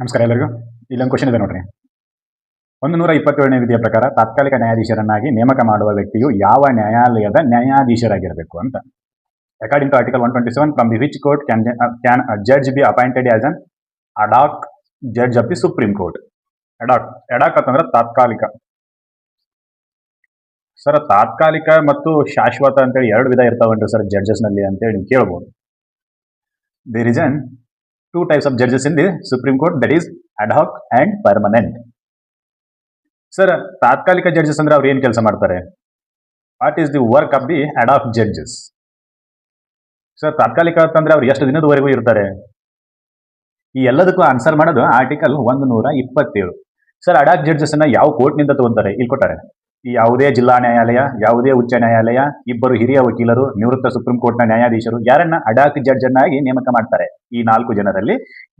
ನಮಸ್ಕಾರ ಎಲ್ಲರಿಗೂ. ಇಲ್ಲೊಂದು ಕ್ವಶನ್ ಇದೆ ನೋಡ್ರಿ. 127ನೇ ವಿಧಿಯ ಪ್ರಕಾರ ತಾತ್ಕಾಲಿಕ ನ್ಯಾಯಾಧೀಶರನ್ನಾಗಿ ನೇಮಕ ಮಾಡುವ ವ್ಯಕ್ತಿಯು ಯಾವ ನ್ಯಾಯಾಲಯದ ನ್ಯಾಯಾಧೀಶರಾಗಿರಬೇಕು ಅಂತ. According to article 127, from the which court can judge be appointed as an ad hoc judge of the supreme court. Ad hoc ಅಂತಂದ್ರೆ ತಾತ್ಕಾಲಿಕ. ಸರ್, ತಾತ್ಕಾಲಿಕ ಮತ್ತು ಶಾಶ್ವತ ಅಂತೇಳಿ ಎರಡು ವಿಧ ಇರ್ತಾವನ್ರಿ ಸರ್ ಜಡ್ಜಸ್ ನಲ್ಲಿ ಅಂತೇಳಿ ನೀವು ಕೇಳ್ಬೋದು. There is an two types of judges in the Supreme Court, that is ad hoc and permanent. Sir, ತಾತ್ಕಾಲಿಕ ಜಡ್ಜಸ್ ಅಂದ್ರೆ ಅವ್ರು ಏನು ಕೆಲಸ ಮಾಡ್ತಾರೆ? What is the work of the ad hoc judges? Sir, ತಾತ್ಕಾಲಿಕ ಅಂತಂದ್ರೆ ಅವ್ರು ಎಷ್ಟು ದಿನದವರೆಗೂ ಇರ್ತಾರೆ? ಈ ಎಲ್ಲದಕ್ಕೂ ಆನ್ಸರ್ ಮಾಡೋದು article 127. Sir, ad hoc judges ಅನ್ನ ಯಾವ ಕೋರ್ಟ್ನಿಂದ ತಗೊಂತಾರೆ? ಇಲ್ಲಿ ಕೊಟ್ಟಾರೆ. ಈ ಯಾವುದೇ ಜಿಲ್ಲಾ ನ್ಯಾಯಾಲಯ, ಯಾವುದೇ ಉಚ್ಚ ನ್ಯಾಯಾಲಯ, ಇಬ್ಬರು ಹಿರಿಯ ವಕೀಲರು, ನಿವೃತ್ತ ಸುಪ್ರೀಂ ಕೋರ್ಟ್ನ ನ್ಯಾಯಾಧೀಶರು ಯಾರನ್ನ ad hoc ಜಡ್ಜ್ ಅನ್ನಾಗಿ ನೇಮಕ ಮಾಡ್ತಾರೆ? ಈ 4 ಜನರಲ್ಲಿ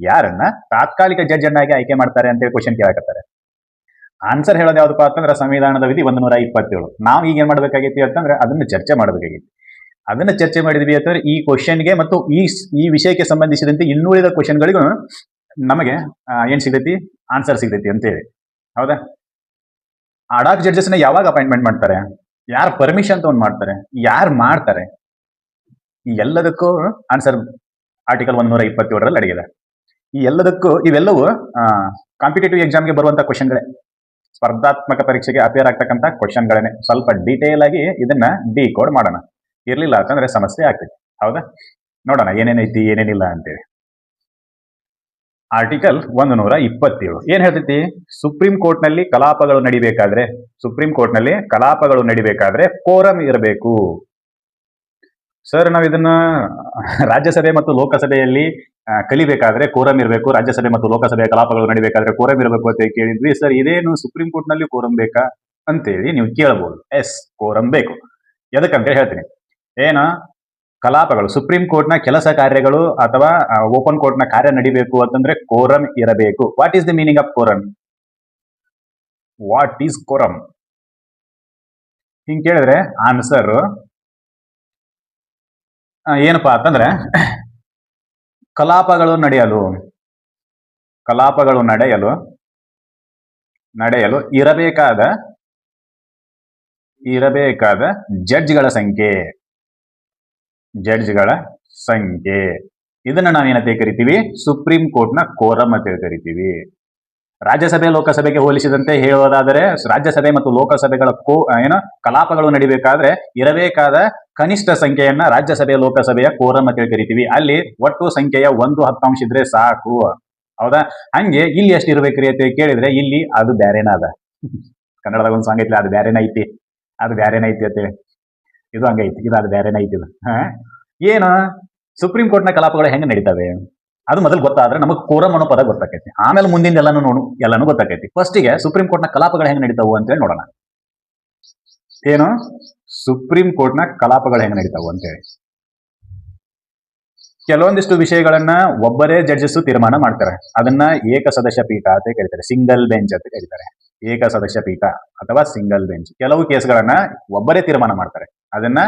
ಯಾರನ್ನ ತಾತ್ಕಾಲಿಕ ಜಡ್ಜ್ ಅನ್ನಾಗಿ ಆಯ್ಕೆ ಮಾಡ್ತಾರೆ ಅಂತೇಳಿ ಕ್ವಶನ್ ಕೇಳಕತ್ತಾರೆ. ಆನ್ಸರ್ ಹೇಳೋದು ಯಾವ್ದಪ್ಪ ಅಂತಂದ್ರೆ ಸಂವಿಧಾನದ ವಿಧಿ 127. ನಾವು ಈಗ ಏನ್ ಮಾಡ್ಬೇಕಾಗೈತಿ ಅಂತಂದ್ರೆ ಅದನ್ನ ಚರ್ಚೆ ಮಾಡಬೇಕಾಗೈತಿ. ಅದನ್ನ ಚರ್ಚೆ ಮಾಡಿದ್ವಿ ಅಂತಂದ್ರೆ ಈ ಕ್ವಶನ್ಗೆ ಮತ್ತು ಈ ವಿಷಯಕ್ಕೆ ಸಂಬಂಧಿಸಿದಂತೆ ಇನ್ನುಳಿದ ಕ್ವಶನ್ಗಳಿಗೂ ನಮಗೆ ಏನ್ ಸಿಗ್ತೈತಿ? ಆನ್ಸರ್ ಸಿಗ್ತೈತಿ ಅಂತೇಳಿ. ಹೌದಾ? ad hoc ಜಡ್ಜಸ್ ನ ಯಾವಾಗ ಅಪಾಯಿಂಟ್ಮೆಂಟ್ ಮಾಡ್ತಾರೆ? ಯಾರು ಪರ್ಮಿಷನ್ ತಗೊಂಡ್ ಮಾಡ್ತಾರೆ? ಯಾರು ಮಾಡ್ತಾರೆ? ಈ ಎಲ್ಲದಕ್ಕೂ ಆನ್ಸರ್ ಆರ್ಟಿಕಲ್ 127ರಲ್ಲಿ ಅಡಗಿದೆ. ಈ ಎಲ್ಲದಕ್ಕೂ ಇವೆಲ್ಲವೂ ಕಾಂಪಿಟೇಟಿವ್ ಎಕ್ಸಾಮ್ಗೆ ಬರುವಂತ ಕ್ವಶನ್ಗಳೇ, ಸ್ಪರ್ಧಾತ್ಮಕ ಪರೀಕ್ಷೆಗೆ ಅಪೇರ್ ಆಗ್ತಕ್ಕಂಥ ಕ್ವಶನ್ಗಳೇ. ಸ್ವಲ್ಪ ಡೀಟೇಲ್ ಆಗಿ ಇದನ್ನ ಡಿಕೋಡ್ ಮಾಡೋಣ. ಇರ್ಲಿಲ್ಲ ಅಂತಂದ್ರೆ ಸಮಸ್ಯೆ ಆಗ್ತೈತಿ. ಹೌದಾ? ನೋಡೋಣ ಏನೇನೈತಿ ಏನೇನಿಲ್ಲ ಅಂತೇಳಿ. ಆರ್ಟಿಕಲ್ 127 ಏನ್ ಹೇಳ್ತೈತಿ? ಸುಪ್ರೀಂ ಕೋರ್ಟ್ ನಲ್ಲಿ ಕಲಾಪಗಳು ನಡಿಬೇಕಾದ್ರೆ ಕೋರಂ ಇರಬೇಕು. ಸರ್, ನಾವು ಇದನ್ನ ರಾಜ್ಯಸಭೆ ಮತ್ತು ಲೋಕಸಭೆಯಲ್ಲಿ ಕಲಿಬೇಕಾದ್ರೆ ಕೋರಂ ಇರಬೇಕು, ರಾಜ್ಯಸಭೆ ಮತ್ತು ಲೋಕಸಭೆಯ ಕಲಾಪಗಳು ನಡಿಬೇಕಾದ್ರೆ ಕೋರಂ ಇರಬೇಕು ಅಂತ ಕೇಳಿದ್ವಿ. ಸರ್, ಇದೇನು ಸುಪ್ರೀಂ ಕೋರ್ಟ್ ನಲ್ಲಿ ಕೋರಂ ಬೇಕಾ ಅಂತೇಳಿ ನೀವು ಕೇಳಬಹುದು. ಎಸ್, ಕೋರಂ ಬೇಕು. ಎದಕ್ಕಂತ ಹೇಳ್ತೀನಿ. ಏನ ಕಲಾಪಗಳು, ಸುಪ್ರೀಂ ಕೋರ್ಟ್ನ ಕೆಲಸ ಕಾರ್ಯಗಳು ಅಥವಾ ಓಪನ್ ಕೋರ್ಟ್ನ ಕಾರ್ಯ ನಡಿಬೇಕು ಅಂತಂದ್ರೆ ಕೋರಂ ಇರಬೇಕು. What is the meaning of quorum? What is quorum? ಹಿಂಗ್ ಕೇಳಿದ್ರೆ ಆನ್ಸರ್ ಏನಪ್ಪಾ ಅಂತಂದ್ರೆ ಕಲಾಪಗಳು ನಡೆಯಲು ಇರಬೇಕಾದ ಜಡ್ಜ್ಗಳ ಸಂಖ್ಯೆ. ಇದನ್ನ ನಾವೇನಂತ ಕರಿತೀವಿ? ಸುಪ್ರೀಂ ಕೋರ್ಟ್ನ ಕೋರಂ ಅಂತ ಕರಿತೀವಿ. ರಾಜ್ಯಸಭೆ ಲೋಕಸಭೆಗೆ ಹೋಲಿಸಿದಂತೆ ಹೇಳೋದಾದರೆ ರಾಜ್ಯಸಭೆ ಮತ್ತು ಲೋಕಸಭೆಗಳ ಕಲಾಪಗಳು ನಡಿಬೇಕಾದ್ರೆ ಇರಬೇಕಾದ ಕನಿಷ್ಠ ಸಂಖ್ಯೆಯನ್ನ ರಾಜ್ಯಸಭೆ ಲೋಕಸಭೆಯ ಕೋರಂ ಅಂತ ಕರಿತೀವಿ. ಅಲ್ಲಿ ಒಟ್ಟು ಸಂಖ್ಯೆಯ 1/10 ಇದ್ರೆ ಸಾಕು. ಹೌದಾ? ಹಂಗೆ ಇಲ್ಲಿ ಎಷ್ಟು ಇರ್ಬೇಕ್ರಿ ಅಂತ ಕೇಳಿದ್ರೆ ಇಲ್ಲಿ ಅದು ಬ್ಯಾರೇನ ಅದ. ಕನ್ನಡದಾಗ ಒಂದು ಸಾಂಗ್ ಐತಿ, ಅದು ಬ್ಯಾರೇನ ಐತಿ ಅಂತೇಳಿ. ಇದು ಹಂಗೈತಿ, ಇದು ಅದು ಬ್ಯಾರೇನ ಐತಿ. ಏನು ಸುಪ್ರೀಂ ಕೋರ್ಟ್ನ ಕಲಾಪಗಳು ಹೆಂಗೆ ನಡೀತವೆ ಅದು ಮೊದಲು ಗೊತ್ತಾದ್ರೆ ನಮಗೆ ಕೋರಂ ಅನ್ನೋ ಪದ ಗೊತ್ತಾಕೈತಿ. ಆಮೇಲೆ ಮುಂದಿನ ಎಲ್ಲಾನು ಗೊತ್ತಾಕೈತಿ. ಫಸ್ಟಿಗೆ ಸುಪ್ರೀಂ ಕೋರ್ಟ್ನ ಕಲಾಪಗಳು ಹೆಂಗೆ ನಡೀತಾವು ಅಂತೇಳಿ ನೋಡೋಣ. ಏನು ಸುಪ್ರೀಂ ಕೋರ್ಟ್ನ ಕಲಾಪಗಳು ಹೆಂಗೆ ನಡೀತಾವು ಅಂತೇಳಿ. ಕೆಲವೊಂದಿಷ್ಟು ವಿಷಯಗಳನ್ನ ಒಬ್ಬರೇ ಜಡ್ಜಸ್ ತೀರ್ಮಾನ ಮಾಡ್ತಾರೆ. ಅದನ್ನ ಏಕಸದಸ್ಯ ಪೀಠ ಅಂತ ಕರೀತಾರೆ, ಸಿಂಗಲ್ ಬೆಂಚ್ ಅಂತ ಕರೀತಾರೆ. ಏಕಸದಸ್ಯ ಪೀಠ ಅಥವಾ ಸಿಂಗಲ್ ಬೆಂಚ್. ಕೆಲವು ಕೇಸ್ಗಳನ್ನ ಒಬ್ಬರೇ ತೀರ್ಮಾನ ಮಾಡ್ತಾರೆ, ಅದನ್ನ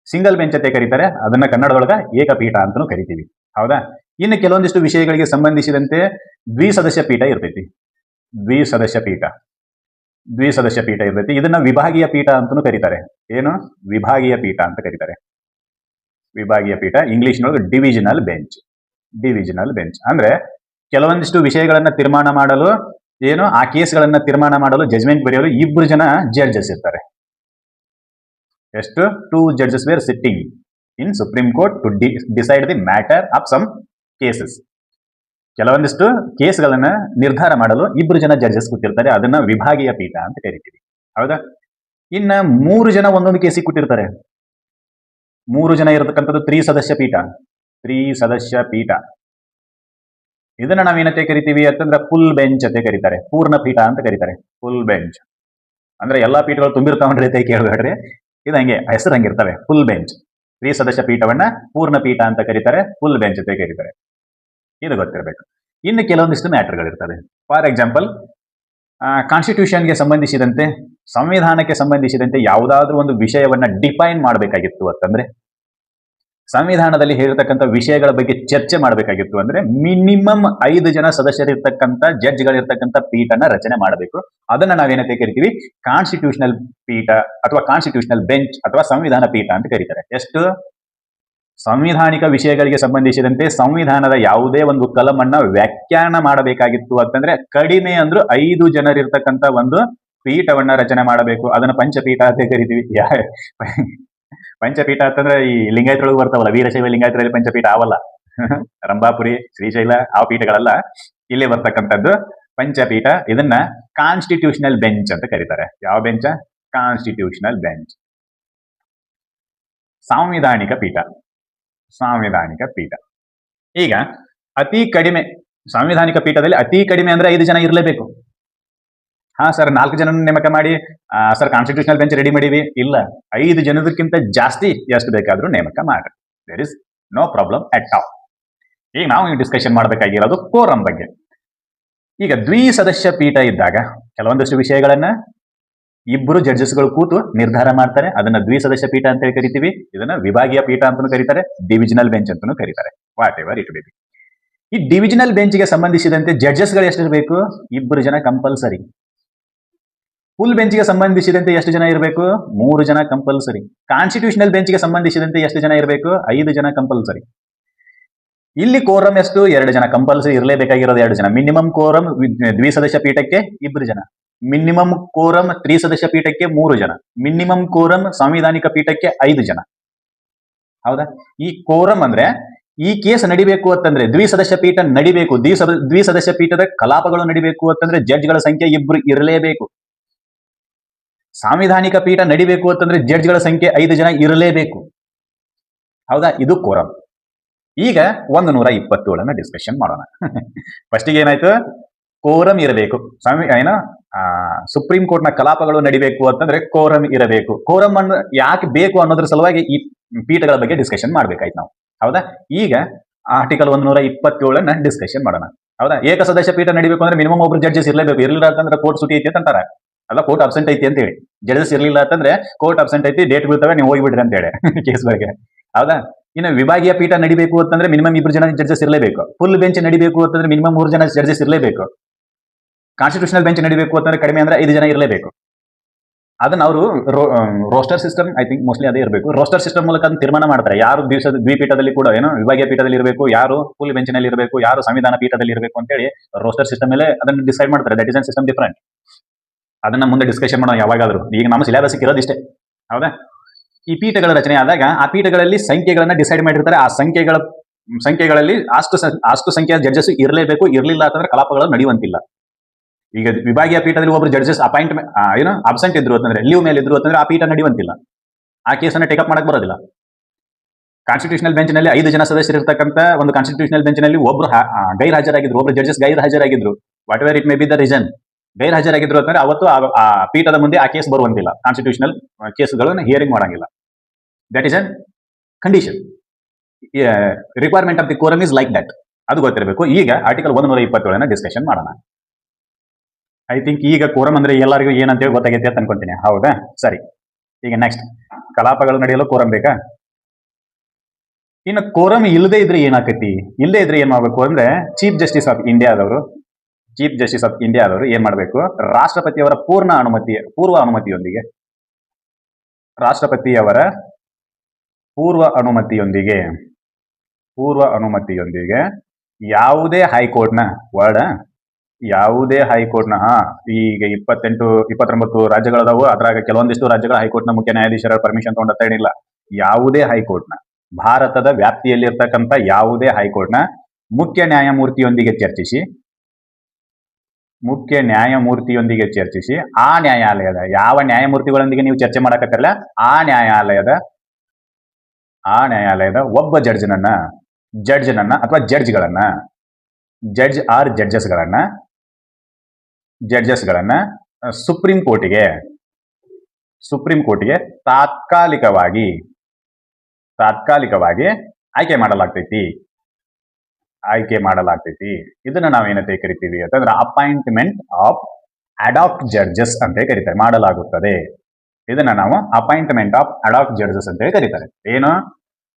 ಸಿಂಗಲ್ ಬೆಂಚ್ ಅಂತ ಕರೀತಾರೆ. ಅದನ್ನ ಕನ್ನಡದೊಳಗ ಏಕಪೀಠ ಅಂತಲೂ ಕರಿತೀವಿ. ಹೌದಾ? ಇನ್ನು ಕೆಲವೊಂದಿಷ್ಟು ವಿಷಯಗಳಿಗೆ ಸಂಬಂಧಿಸಿದಂತೆ ದ್ವಿಸದಸ್ಯ ಪೀಠ ಇರ್ತೈತಿ. ದ್ವಿಸದಸ್ಯ ಪೀಠ ಇರ್ತೈತಿ. ಇದನ್ನ ವಿಭಾಗೀಯ ಪೀಠ ಅಂತಲೂ ಕರೀತಾರೆ. ಏನು? ವಿಭಾಗೀಯ ಪೀಠ ಅಂತ ಕರೀತಾರೆ. ವಿಭಾಗೀಯ ಪೀಠ, ಇಂಗ್ಲಿಷ್ನೊಳಗೆ ಡಿವಿಷನಲ್ ಬೆಂಚ್. ಅಂದ್ರೆ ಕೆಲವೊಂದಿಷ್ಟು ವಿಷಯಗಳನ್ನ ತೀರ್ಮಾನ ಮಾಡಲು ಆ ಕೇಸ್ಗಳನ್ನ ತೀರ್ಮಾನ ಮಾಡಲು ಜಜ್ಮೆಂಟ್ ಬರೆಯಲು 2 ಜನ ಜಡ್ಜಸ್ ಇರ್ತಾರೆ. ಎಷ್ಟು? 2 judges were sitting in Supreme Court to decide the matter of some cases. ಕೆಲವೊಂದಿಷ್ಟು ಕೇಸ್ಗಳನ್ನ ನಿರ್ಧಾರ ಮಾಡಲು 2 ಜನ ಜಡ್ಜಸ್ ಕೂತಿರ್ತಾರೆ. ಅದನ್ನ ವಿಭಾಗೀಯ ಪೀಠ ಅಂತ ಕರಿತೀವಿ. ಹೌದಾ? ಇನ್ನ 3 ಜನ ಒಂದೊಂದು ಕೇಸಿಗೆ ಕೂತಿರ್ತಾರೆ. 3 ಜನ ಇರತಕ್ಕಂಥದ್ದು ತ್ರಿಸದಸ್ಯ ಪೀಠ. ಇದನ್ನ ನಾವೇನಂತೆ ಕರಿತೀವಿ ಅಂತಂದ್ರೆ ಫುಲ್ ಬೆಂಚ್ ಅಂತ ಕರೀತಾರೆ. ಪೂರ್ಣ ಪೀಠ ಅಂತ ಕರೀತಾರೆ. ಫುಲ್ ಬೆಂಚ್ ಅಂದ್ರೆ ಎಲ್ಲಾ ಪೀಠಗಳು ತುಂಬಿರ್ತಾವನ್ರಿ ಅಂತ ಕೇಳಬೇಡ್ರಿ. ಇದು ಹಂಗೆ ಹೆಸರು ಹಂಗಿರ್ತವೆ. Full bench. ತ್ರಿಸದಸ್ಯ ಪೀಠವನ್ನ ಪೂರ್ಣ ಪೀಠ ಅಂತ ಕರೀತಾರೆ, ಫುಲ್ ಬೆಂಚ್ ಅಂತ ಕರೀತಾರೆ. ಇದು ಗೊತ್ತಿರಬೇಕು. ಇನ್ನು ಕೆಲವೊಂದಿಷ್ಟು ಮ್ಯಾಟರ್ಗಳಿರ್ತವೆ. ಫಾರ್ ಎಕ್ಸಾಂಪಲ್, ಕಾನ್ಸ್ಟಿಟ್ಯೂಷನ್ಗೆ ಸಂಬಂಧಿಸಿದಂತೆ, ಸಂವಿಧಾನಕ್ಕೆ ಸಂಬಂಧಿಸಿದಂತೆ ಯಾವುದಾದ್ರೂ ಒಂದು ವಿಷಯವನ್ನ ಡಿಫೈನ್ ಮಾಡಬೇಕಾಗಿತ್ತು ಅಂತಂದ್ರೆ ಸಂವಿಧಾನದಲ್ಲಿ ಹೇಳಿರ್ತಕ್ಕಂಥ ವಿಷಯಗಳ ಬಗ್ಗೆ ಚರ್ಚೆ ಮಾಡಬೇಕಾಗಿತ್ತು ಅಂದ್ರೆ ಮಿನಿಮಮ್ 5 ಜನ ಸದಸ್ಯರಿರ್ತಕ್ಕಂಥ ಜಡ್ಜ್ಗಳಿರ್ತಕ್ಕಂಥ ಪೀಠನ ರಚನೆ ಮಾಡಬೇಕು. ಅದನ್ನ ನಾವೇನಂತ ಕರಿತೀವಿ, ಕಾನ್ಸ್ಟಿಟ್ಯೂಷನಲ್ ಪೀಠ ಅಥವಾ ಕಾನ್ಸ್ಟಿಟ್ಯೂಷನಲ್ ಬೆಂಚ್ ಅಥವಾ ಸಂವಿಧಾನ ಪೀಠ ಅಂತ ಕರೀತಾರೆ. ಎಷ್ಟು? ಸಂವಿಧಾನಿಕ ವಿಷಯಗಳಿಗೆ ಸಂಬಂಧಿಸಿದಂತೆ ಸಂವಿಧಾನದ ಯಾವುದೇ ಒಂದು ಕಲಮನ್ನ ವ್ಯಾಖ್ಯಾನ ಮಾಡಬೇಕಾಗಿತ್ತು ಅಂತಂದ್ರೆ ಕಡಿಮೆ ಅಂದ್ರೂ 5 ಜನರಿರ್ತಕ್ಕಂಥ ಒಂದು ಪೀಠವನ್ನ ರಚನೆ ಮಾಡಬೇಕು. ಅದನ್ನ ಪಂಚಪೀಠ ಅಂತ ಕರಿತೀವಿ. ಪಂಚಪೀಠ ಅಂತಂದ್ರೆ ಈ ಲಿಂಗಾಯತೊಳಗೆ ಬರ್ತಾವಲ್ಲ, ವೀರಶೈವ ಲಿಂಗಾಯತರಲ್ಲಿ ಪಂಚಪೀಠ ಅವಲ್ಲ. ರಂಭಾಪುರಿ, ಶ್ರೀಶೈಲ ಆ ಪೀಠಗಳೆಲ್ಲ ಇಲ್ಲೇ ಬರ್ತಕ್ಕಂಥದ್ದು ಪಂಚಪೀಠ. ಇದನ್ನ ಕಾನ್ಸ್ಟಿಟ್ಯೂಷನಲ್ ಬೆಂಚ್ ಅಂತ ಕರೀತಾರೆ. ಯಾವ ಬೆಂಚ್? Constitutional bench. ಸಾಂವಿಧಾನಿಕ ಪೀಠ. ಸಾಂವಿಧಾನಿಕ ಪೀಠ. ಈಗ ಅತಿ ಕಡಿಮೆ ಸಾಂವಿಧಾನಿಕ ಪೀಠದಲ್ಲಿ ಅತಿ ಕಡಿಮೆ ಅಂದ್ರೆ 5 ಜನ ಇರಲೇಬೇಕು. ಹಾ ಸರ್, 4 ಜನ ನೇಮಕ ಮಾಡಿ ಸರ್ ಕಾನ್ಸ್ಟಿಟ್ಯೂಷನಲ್ ಬೆಂಚ್ ರೆಡಿ ಮಾಡಿವಿ. ಇಲ್ಲ, 5 ಜನದಕ್ಕಿಂತ ಜಾಸ್ತಿ ಎಷ್ಟು ಬೇಕಾದ್ರೂ ನೇಮಕ ಮಾಡ್ರಿ. There is no problem at all. ಈಗ ನಾವು ಡಿಸ್ಕಷನ್ ಮಾಡಬೇಕಾಗಿರೋದು ಕೋರಂ ಬಗ್ಗೆ. ಈಗ ದ್ವಿಸದಸ್ಯ ಪೀಠ ಇದ್ದಾಗ ಕೆಲವೊಂದಷ್ಟು ವಿಷಯಗಳನ್ನ ಇಬ್ಬರು ಜಡ್ಜಸ್ಗಳು ಕೂತು ನಿರ್ಧಾರ ಮಾಡ್ತಾರೆ. ಅದನ್ನ ದ್ವಿಸದಸ್ಯ ಪೀಠ ಅಂತ ಕರಿತೀವಿ. ಇದನ್ನ ವಿಭಾಗೀಯ ಪೀಠ ಅಂತಲೂ ಕರೀತಾರೆ, ಡಿವಿಷನಲ್ ಬೆಂಚ್ ಅಂತಾನೂ ಕರೀತಾರೆ. What ever it be. ಈ ಡಿವಿಷನಲ್ ಬೆಂಚ್ಗೆ ಸಂಬಂಧಿಸಿದಂತೆ ಜಡ್ಜಸ್ಗಳು ಎಷ್ಟು ಇರಬೇಕು? 2 ಜನ ಕಂಪಲ್ಸರಿ. ಫುಲ್ ಬೆಂಚ್ಗೆ ಸಂಬಂಧಿಸಿದಂತೆ ಎಷ್ಟು ಜನ ಇರಬೇಕು? 3 ಜನ ಕಂಪಲ್ಸರಿ. ಕಾನ್ಸ್ಟಿಟ್ಯೂಷನಲ್ ಬೆಂಚ್ಗೆ ಸಂಬಂಧಿಸಿದಂತೆ ಎಷ್ಟು ಜನ ಇರಬೇಕು? 5 ಜನ ಕಂಪಲ್ಸರಿ. ಇಲ್ಲಿ ಕೋರಂ ಎಷ್ಟು? 2 ಜನ ಕಂಪಲ್ಸರಿ ಇರಲೇಬೇಕಾಗಿರೋದು 2 ಜನ. ಮಿನಿಮಮ್ ಕೋರಂ ದ್ವಿಸದಸ್ಯ ಪೀಠಕ್ಕೆ 2 ಜನ. ಮಿನಿಮಮ್ ಕೋರಂ ತ್ರಿಸದಸ್ಯ ಪೀಠಕ್ಕೆ 3 ಜನ. ಮಿನಿಮಮ್ ಕೋರಂ ಸಾಂವಿಧಾನಿಕ ಪೀಠಕ್ಕೆ 5 ಜನ. ಹೌದಾ? ಈ ಕೋರಂ ಅಂದ್ರೆ ಈ ಕೇಸ್ ನಡಿಬೇಕು ಅಂತಂದ್ರೆ ದ್ವಿಸದಸ್ಯ ಪೀಠ ನಡಿಬೇಕು. ದ್ವಿಸದಸ್ಯ ಪೀಠದ ಕಲಾಪಗಳು ನಡಿಬೇಕು ಅಂತಂದ್ರೆ ಜಡ್ಜ್ಗಳ ಸಂಖ್ಯೆ 2 ಇರಲೇಬೇಕು. ಸಾಂವಿಧಾನಿಕ ಪೀಠ ನಡಿಬೇಕು ಅಂತಂದ್ರೆ ಜಡ್ಜ್ಗಳ ಸಂಖ್ಯೆ 5 ಜನ ಇರಲೇಬೇಕು. ಹೌದಾ? ಇದು ಕೋರಂ. ಈಗ 127 ಡಿಸ್ಕಷನ್ ಮಾಡೋಣ. ಫಸ್ಟಿಗೆ ಏನಾಯ್ತು? ಕೋರಂ ಇರಬೇಕು. ಸುಪ್ರೀಂ ಕೋರ್ಟ್ ನ ಕಲಾಪಗಳು ನಡಿಬೇಕು ಅಂತಂದ್ರೆ ಕೋರಂ ಇರಬೇಕು. ಕೋರಂ ಅನ್ನು ಯಾಕೆ ಬೇಕು ಅನ್ನೋದ್ರ ಸಲುವಾಗಿ ಈ ಪೀಠಗಳ ಬಗ್ಗೆ ಡಿಸ್ಕಷನ್ ಮಾಡ್ಬೇಕಾಯ್ತು ನಾವು. ಹೌದಾ? ಈಗ ಆರ್ಟಿಕಲ್ 127 ಡಿಸ್ಕಷನ್ ಮಾಡೋಣ. ಹೌದಾ? ಏಕಸದಸ್ಯ ಪೀಠ ನಡಿಬೇಕು ಅಂದ್ರೆ ಮಿನಿಮಮ್ ಒಬ್ರು ಜಡ್ಜಸ್ ಇರಲೇಬೇಕು. ಇರಲಿಲ್ಲ ಅಂತಂದ್ರೆ ಕೋರ್ಟ್ ಸುಟಿ ಐತಿ ಅಂತ ಅಂತಾರೆ. ಅಲ್ಲ, ಕೋರ್ಟ್ ಅಬ್ಸೆಂಟ್ ಐತಿ ಅಂತ ಹೇಳಿ. ಜಡ್ಜಸ್ ಇರಲಿಲ್ಲ ಅಂತಂದ್ರೆ ಕೋರ್ಟ್ ಅಬ್ಸೆಂಟ್ ಐತಿ, ಡೇಟ್ ಬೀಳ್ತವೆ, ನೀವು ಹೋಗಿಬಿಡ್ರಿ ಅಂತ ಹೇಳಿ ಕೇಸ್ ಬಗ್ಗೆ. ಹೌದಾ? ಇನ್ನು ವಿಭಾಗೀಯ ಪೀಠ ನಡಿಬೇಕು ಅಂತಂದ್ರೆ ಮಿನಿಮಮ್ 2 ಜನ ಜಡ್ಜಸ್ ಇರಲೇಬೇಕು. ಫುಲ್ ಬೆಂಚ್ ನಡಿಬೇಕು ಅಂತಂದ್ರೆ ಮಿನಿಮಮ್ 3 ಜನ ಜಡ್ಜಸ್ ಇರಲೇಬೇಕು. ಕಾನ್ಸ್ಟಿಟ್ಯೂಷನಲ್ ಬೆಂಚ್ ನಡಿಬೇಕು ಅಂತಂದ್ರೆ ಕಡಿಮೆ ಅಂದ್ರೆ 5 ಜನ ಇರಲೇಬೇಕು. ಅದನ್ನ ಅವರು roster system, I think mostly ಅದೇ ಇರಬೇಕು. ರೋಸ್ಟರ್ ಸಿಸ್ಟಮ್ ಮೂಲಕ ಅದನ್ನ ತೀರ್ಮಾನ ಮಾಡ್ತಾರೆ. ಯಾರು ದ್ವಿಪೀಠದಲ್ಲಿ ಕೂಡ ವಿಭಾಗೀಯ ಪೀಠದಲ್ಲಿ ಇರಬೇಕು, ಯಾರು ಫುಲ್ ಬೆಂಚಿನಲ್ಲಿ ಇರಬೇಕು, ಯಾರು ಸಂವಿಧಾನ ಪೀಠದಲ್ಲಿ ಇರಬೇಕು ಅಂತ ಹೇಳಿ ರೋಸ್ಟರ್ ಸಿಸ್ಟಮ್ ಮೇಲೆ ಅದನ್ನು ಡಿಸೈಡ್ ಮಾಡ್ತಾರೆ. That is an system different. ಅದನ್ನ ಮುಂದೆ ಡಿಸ್ಕಷನ್ ಮಾಡೋಣ ಯಾವಾಗಾದ್ರೂ. ಈಗ ನಮ್ಮ ಸಿಲೆಬಸ್ ಇರೋದು ಇಷ್ಟೇ. ಹೌದಾ? ಈ ಪೀಠಗಳ ರಚನೆ ಆದಾಗ ಆ ಪೀಠಗಳಲ್ಲಿ ಸಂಖ್ಯೆಗಳನ್ನ ಡಿಸೈಡ್ ಮಾಡಿರ್ತಾರೆ. ಆ ಸಂಖ್ಯೆಗಳಲ್ಲಿ ಅಷ್ಟು ಸಂಖ್ಯೆಯ ಜಡ್ಜಸ್ ಇರಲೇಬೇಕು. ಇರಲಿಲ್ಲ ಅಂತಂದ್ರೆ ಕಲಾಪಗಳು ನಡೆಯುವಂತಿಲ್ಲ. ಈಗ ವಿಭಾಗೀಯ ಪೀಠದಲ್ಲಿ ಒಬ್ರು ಜಡ್ಜಸ್ ಅಬ್ಸೆಂಟ್ ಇದ್ರು ಅಂತಂದ್ರೆ, ಲೀವ್ ಮೇಲೆ ಇದ್ರು ಅಂತಂದ್ರೆ ಆ ಪೀಠ ನಡೆಯುವಂತಿಲ್ಲ. ಆ ಕೇಸನ್ನ ಟೇಕಪ್ ಮಾಡಕ್ ಬರೋದಿಲ್ಲ. ಕಾನ್ಸ್ಟಿಟ್ಯೂಷನಲ್ ಬೆಂಚ್ ನಲ್ಲಿ 5 ಜನ ಸದಸ್ಯರು ಇರ್ತಕ್ಕಂಥ ಒಂದು ಕಾನ್ಸ್ಟಿಟ್ಯೂಷನಲ್ ಬೆಂಚ್ ನಲ್ಲಿ ಒಬ್ರು ಗೈರ್ ಹಾಜರಾಗಿದ್ರು, ಒಬ್ರು ಜಡ್ಜಸ್ ಗೈರ್ ಹಾಜರಾಗಿದ್ರು, whatever it may be the reason, ಗೈರ್ ಹಾಜರಾಗಿದ್ರು ಅಂತಂದ್ರೆ ಅವತ್ತು ಆ ಪೀಠದ ಮುಂದೆ ಆ ಕೇಸ್ ಬರುವಂತಿಲ್ಲ. ಕಾನ್ಸ್ಟಿಟ್ಯೂಷನಲ್ ಕೇಸ್ಗಳನ್ನು ಹಿಯರಿಂಗ್ ಮಾಡಂಗಿಲ್ಲ. That is an condition. Requirement of the quorum is like that. ಅದು ಗೊತ್ತಿರಬೇಕು. ಈಗ ಆರ್ಟಿಕಲ್ 127 ಡಿಸ್ಕಷನ್ ಮಾಡೋಣ. ಐ ಥಿಂಕ್ ಈಗ ಕೋರಮ್ ಅಂದ್ರೆ ಎಲ್ಲರಿಗೂ ಏನಂತೇಳಿ ಗೊತ್ತಾಗೈತೆ ಅಂತ ಅನ್ಕೊಂತೀನಿ. ಹೌದಾ? ಸರಿ. ಈಗ ನೆಕ್ಸ್ಟ್, ಕಲಾಪಗಳು ನಡೆಯಲು ಕೋರಂ ಬೇಕಾ? ಇನ್ನು ಕೋರಂ ಇಲ್ಲದೆ ಇದ್ರೆ ಏನಾಕತಿ? ಇಲ್ಲದೆ ಇದ್ರೆ ಏನ್ ಮಾಡ್ಬೇಕು ಅಂದ್ರೆ ಚೀಫ್ ಜಸ್ಟಿಸ್ ಆಫ್ ಇಂಡಿಯಾದವರು ಏನ್ ಮಾಡ್ಬೇಕು? ರಾಷ್ಟ್ರಪತಿಯವರ ಪೂರ್ವ ಅನುಮತಿಯೊಂದಿಗೆ ಯಾವುದೇ ಹೈಕೋರ್ಟ್ನ ಈಗ 29 ರಾಜ್ಯಗಳದಾವು. ಅದ್ರಾಗ ಕೆಲವೊಂದಿಷ್ಟು ರಾಜ್ಯಗಳ ಹೈಕೋರ್ಟ್ನ ಮುಖ್ಯ ನ್ಯಾಯಾಧೀಶರ ಪರ್ಮಿಷನ್ ತಗೊಂಡತ್ತ ಏನಿಲ್ಲ. ಯಾವುದೇ ಹೈಕೋರ್ಟ್ನ, ಭಾರತದ ವ್ಯಾಪ್ತಿಯಲ್ಲಿರ್ತಕ್ಕಂಥ ಯಾವುದೇ ಹೈಕೋರ್ಟ್ನ ಮುಖ್ಯ ನ್ಯಾಯಮೂರ್ತಿಯೊಂದಿಗೆ ಚರ್ಚಿಸಿ ಆ ನ್ಯಾಯಾಲಯದ ಯಾವ ನ್ಯಾಯಮೂರ್ತಿಗಳೊಂದಿಗೆ ನೀವು ಚರ್ಚೆ ಮಾಡಕತ್ತಿರಲ್ಲ, ಆ ನ್ಯಾಯಾಲಯದ ಒಬ್ಬ ಜಡ್ಜ್ನನ್ನ ಅಥವಾ ಜಡ್ಜಸ್ಗಳನ್ನ ಸುಪ್ರೀಂ ಕೋರ್ಟ್ಗೆ ತಾತ್ಕಾಲಿಕವಾಗಿ ಆಯ್ಕೆ ಮಾಡಲಾಗ್ತೈತಿ. ಇದನ್ನ ನಾವೇನಂತ ಕರಿತೀವಿ ಅಂತಂದ್ರೆ ಅಪಾಯಿಂಟ್ಮೆಂಟ್ ಆಫ್ ಅಡಾಕ್ ಜಡ್ಜಸ್ ಅಂತ ಕರೀತಾರೆ. ಮಾಡಲಾಗುತ್ತದೆ. ಇದನ್ನ ನಾವು ಅಪಾಯಿಂಟ್ಮೆಂಟ್ ಆಫ್ ಅಡಾಕ್ ಜಡ್ಜಸ್ ಅಂತ ಕರೀತಾರೆ. ಏನು?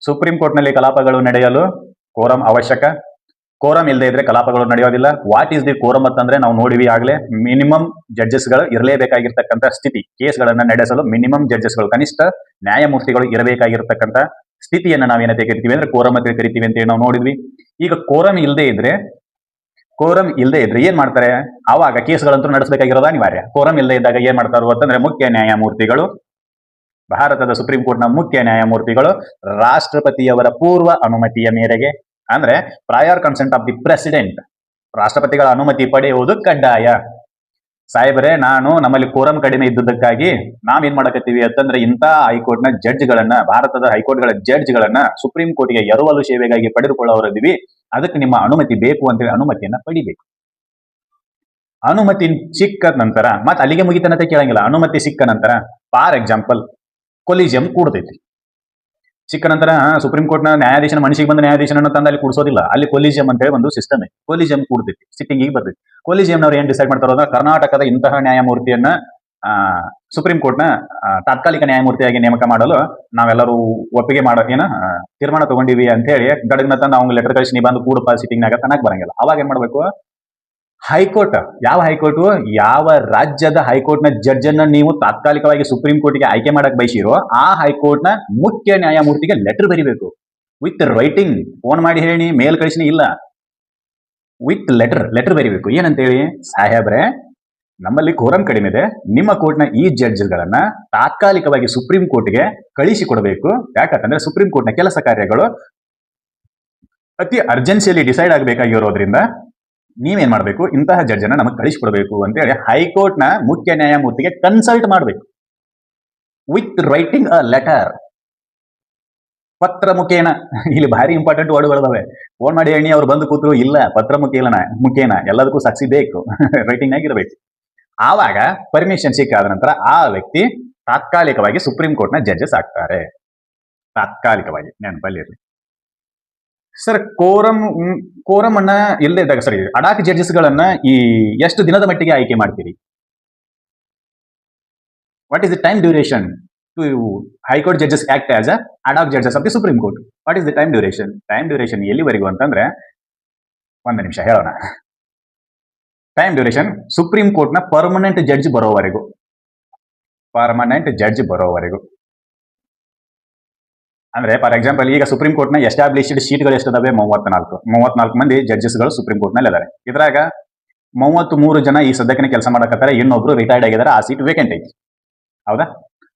ಸುಪ್ರೀಂ ಕೋರ್ಟ್ನಲ್ಲಿ ಕಲಾಪಗಳು ನಡೆಯಲು ಕೋರಂ ಅವಶ್ಯಕ. ಕೋರಂ ಇಲ್ಲದೆ ಇದ್ರೆ ಕಲಾಪಗಳು ನಡೆಯೋದಿಲ್ಲ. ವಾಟ್ ಈಸ್ ದಿ ಕೋರಂ ಅಂತಂದ್ರೆ ನಾವು ನೋಡಿವಿ ಆಗ್ಲೇ, ಮಿನಿಮಮ್ ಜಡ್ಜಸ್ಗಳು ಇರಲೇಬೇಕಾಗಿರ್ತಕ್ಕಂಥ ಸ್ಥಿತಿ. ಕೇಸ್ಗಳನ್ನ ನಡೆಸಲು ಮಿನಿಮಮ್ ಜಡ್ಜಸ್ಗಳು, ಕನಿಷ್ಠ ನ್ಯಾಯಮೂರ್ತಿಗಳು ಇರಬೇಕಾಗಿರ್ತಕ್ಕಂಥ ಸ್ಥಿತಿಯನ್ನ ನಾವೇನಂತ ಕರಿತೀವಿ ಅಂದ್ರೆ ಕೋರಂ ಅಂತ ಕರಿತೀವಿ ಅಂತ ನಾವು ನೋಡಿದ್ವಿ. ಈಗ ಕೋರಂ ಇಲ್ಲದೆ ಇದ್ರೆ ಏನ್ ಮಾಡ್ತಾರೆ? ಆವಾಗ ಕೇಸ್ಗಳಂತೂ ನಡೆಸಬೇಕಾಗಿರೋದು ಅನಿವಾರ್ಯ. ಕೋರಂ ಇಲ್ಲದೆ ಇದ್ದಾಗ ಏನ್ ಮಾಡ್ತಾರೋ ಅಂತಂದ್ರೆ ಮುಖ್ಯ ನ್ಯಾಯಮೂರ್ತಿಗಳು, ಭಾರತದ ಸುಪ್ರೀಂ ಕೋರ್ಟ್ನ ಮುಖ್ಯ ನ್ಯಾಯಮೂರ್ತಿಗಳು ರಾಷ್ಟ್ರಪತಿಯವರ ಪೂರ್ವ ಅನುಮತಿಯ ಮೇರೆಗೆ, ಅಂದ್ರೆ prior consent of the president, ರಾಷ್ಟ್ರಪತಿಗಳ ಅನುಮತಿ ಪಡೆಯುವುದು ಕಡ್ಡಾಯ. ಸಾಹೇಬರೇ, ನಮ್ಮಲ್ಲಿ ಕೋರಂ ಕಡಿಮೆ ಇದ್ದುದಕ್ಕಾಗಿ ನಾವೇನ್ ಮಾಡಕತ್ತೀವಿ ಅಂತಂದ್ರೆ ಇಂಥ ಹೈಕೋರ್ಟ್ನ ಜಡ್ಜ್ಗಳನ್ನ, ಭಾರತದ ಹೈಕೋರ್ಟ್ಗಳ ಜಡ್ಜ್ಗಳನ್ನ ಸುಪ್ರೀಂ ಕೋರ್ಟ್ಗೆ ಎರವಲು ಸೇವೆಗಾಗಿ ಪಡೆದುಕೊಳ್ಳೋರಿದ್ದೀವಿ, ಅದಕ್ಕೆ ನಿಮ್ಮ ಅನುಮತಿ ಬೇಕು ಅಂತೇಳಿ ಅನುಮತಿಯನ್ನ ಪಡಿಬೇಕು. ಅನುಮತಿ ಸಿಕ್ಕ ನಂತರ ಮತ್ತೆ ಅಲ್ಲಿಗೆ ಮುಗಿತನಂತೆ ಕೇಳಂಗಿಲ್ಲ. ಅನುಮತಿ ಸಿಕ್ಕ ನಂತರ ಫಾರ್ ಎಕ್ಸಾಂಪಲ್ ಕೊಲಿಜಿಯಂ ಕೂಡ್ತೈತಿ. ಸಿಕ್ಕ ನಂತರ ಸುಪ್ರೀಂ ಕೋರ್ಟ್ನ ನ್ಯಾಯಾಧೀಶನ ಮನಸ್ಸಿಗೆ ಬಂದ ನ್ಯಾಯಾಧೀಶನನ್ನು ತಂದು ಅಲ್ಲಿ ಕೂಡಿಸೋದಿಲ್ಲ. ಅಲ್ಲಿ ಕೊಲಿಜಿಯಂ ಅಂತ ಹೇಳಿ ಒಂದು ಸಿಸ್ಟಮ್ ಐತಿ. ಕೊಲಿಜಿಯಂ ಕೂಡ್ತೈತಿ, ಸಿಟ್ಟಿಂಗಿಗೆ ಬರ್ತೈತಿ. ಕೊಲಿಜಿಯಂನವ್ರು ಏನ್ ಡಿಸೈಡ್ ಮಾಡ್ತಾರೋ ಅಂದ್ರೆ ಕರ್ನಾಟಕದ ಇಂತಹ ನ್ಯಾಯಮೂರ್ತಿಯನ್ನ ಸುಪ್ರೀಂ ಕೋರ್ಟ್ನ ತಾತ್ಕಾಲಿಕ ನ್ಯಾಯಮೂರ್ತಿಯಾಗಿ ನೇಮಕ ಮಾಡಲು ನಾವೆಲ್ಲರೂ ಒಪ್ಪಿಗೆ ತೀರ್ಮಾನ ತಗೊಂಡಿವಿ ಅಂತ ಹೇಳಿ ಗಡಗ್ನ ತಂದು ಅವ್ನ ಲೆಟರ್ ಕಳಿಸಿ ನೀ ಬಂದು ಕೂಡಪ್ಪ ಸಿಟ್ಟಿಂಗ್ನಾಗ ತನಕ ಬರಂಗಿಲ್ಲ. ಅವಾಗ ಏನ್ ಮಾಡ್ಬೇಕು? ಹೈಕೋರ್ಟ್, ಯಾವ ಹೈಕೋರ್ಟ್, ಯಾವ ರಾಜ್ಯದ ಹೈಕೋರ್ಟ್ನ ಜಡ್ಜ್ ಅನ್ನ ನೀವು ತಾತ್ಕಾಲಿಕವಾಗಿ ಸುಪ್ರೀಂ ಕೋರ್ಟ್ಗೆ ಆಯ್ಕೆ ಮಾಡಕ್ ಬಯಸಿರೋ ಆ ಹೈಕೋರ್ಟ್ನ ಮುಖ್ಯ ನ್ಯಾಯಮೂರ್ತಿಗೆ ಲೆಟರ್ ಬರೀಬೇಕು ವಿತ್ ರೈಟಿಂಗ್. ಫೋನ್ ಮಾಡಿ ಹೇಳಿ, ಮೇಲ್ ಕಳಿಸಿನಿ ಇಲ್ಲ, ವಿತ್ ಲೆಟರ್ ಬರೀಬೇಕು. ಏನಂತೇಳಿ, ಸಾಹೇಬ್ರೆ ನಮ್ಮಲ್ಲಿ ಕೋರಂ ಕಡಿಮೆ ಇದೆ, ನಿಮ್ಮ ಕೋರ್ಟ್ನ ಈ ಜಡ್ಜ್ಗಳನ್ನ ತಾತ್ಕಾಲಿಕವಾಗಿ ಸುಪ್ರೀಂ ಕೋರ್ಟ್ಗೆ ಕಳಿಸಿ ಕೊಡಬೇಕು. ಯಾಕಂತಂದ್ರೆ ಸುಪ್ರೀಂ ಕೋರ್ಟ್ನ ಕೆಲಸ ಕಾರ್ಯಗಳು ಅತಿ ಅರ್ಜೆನ್ಸಿಯಲ್ಲಿ ಡಿಸೈಡ್ ಆಗಬೇಕಾಗಿರೋದ್ರಿಂದ ನೀವೇನ್ ಮಾಡ್ಬೇಕು, ಇಂತಹ ಜಡ್ಜ್ ಅನ್ನ ನಮಗೆ ಕಳಿಸಿಕೊಡ್ಬೇಕು ಅಂತೇಳಿ ಹೈಕೋರ್ಟ್ನ ಮುಖ್ಯ ನ್ಯಾಯಮೂರ್ತಿಗೆ ಕನ್ಸಲ್ಟ್ ಮಾಡಬೇಕು ವಿತ್ ರೈಟಿಂಗ್ ಅ ಲೆಟರ್. ಪತ್ರ ಮುಖೇನ, ಇಲ್ಲಿ ಭಾರಿ ಇಂಪಾರ್ಟೆಂಟ್ ವರ್ಡ್ಗಳಿದಾವೆ. ಫೋನ್ ಮಾಡಿ ಹೇಳಿ ಅವ್ರು ಬಂದು ಕೂತರು ಇಲ್ಲ, ಪತ್ರ ಮುಖೇನ ಎಲ್ಲದಕ್ಕೂ ಸಾಕ್ಷಿ ಬೇಕು, ರೈಟಿಂಗ್ ಆಗಿರ್ಬೇಕು. ಆವಾಗ ಪರ್ಮಿಷನ್ ಸಿಕ್ಕಾದ ನಂತರ ಆ ವ್ಯಕ್ತಿ ತಾತ್ಕಾಲಿಕವಾಗಿ ಸುಪ್ರೀಂ ಕೋರ್ಟ್ನ ಜಡ್ಜಸ್ ಆಗ್ತಾರೆ. ತಾತ್ಕಾಲಿಕವಾಗಿ ನೆನಪಲ್ಲಿರಲಿ ಸರ್. ಕೋರಂ ಅನ್ನ ಇಲ್ಲದೆ ಇದ್ದಾಗ ಸರಿ, ಅಡಾಕ್ ಜಡ್ಜಸ್ ಗಳನ್ನ ಎಷ್ಟು ದಿನದ ಮಟ್ಟಿಗೆ ಆಯ್ಕೆ ಮಾಡ್ತೀರಿ? What is the time duration to high court judges act as ad hoc judges of the supreme court? What is the time duration? Time duration ಎಲ್ಲಿವರೆಗೂ ಅಂತಂದ್ರೆ, ಒಂದು ನಿಮಿಷ ಹೇಳೋಣ. ಟೈಮ್ ಡ್ಯೂರೇಷನ್ ಸುಪ್ರೀಂ ಕೋರ್ಟ್ನ ಪರ್ಮನೆಂಟ್ ಜಡ್ಜ್ ಬರೋವರೆಗೂ. ಅಂದ್ರೆ ಫಾರ್ ಎಕ್ಸಾಂಪಲ್ ಈಗ ಸುಪ್ರೀಂ ಕೋರ್ಟ್ನ ಎಸ್ಟಾಬ್ಲಿಷ್ಡ್ ಸೀಟ್ಗಳು ಎಷ್ಟಿದಾವೆ? 34 ಮಂದಿ ಜಡ್ಜಸ್ಗಳು ಸುಪ್ರೀಂ ಕೋರ್ಟ್ನಲ್ಲಿ ಇದ್ದಾರೆ. ಇದ್ರಾಗ 33 ಜನ ಈ ಸದ್ಯಕ್ಕೆ ಕೆಲಸ ಮಾಡಕತ್ತಾರೆ, ಇನ್ನೊಬ್ರು ರಿಟೈರ್ಡ್ ಆಗಿದ್ದಾರೆ, ಆ ಸೀಟ್ ವೇಕೆಂಟ್ ಐತಿ. ಹೌದಾ?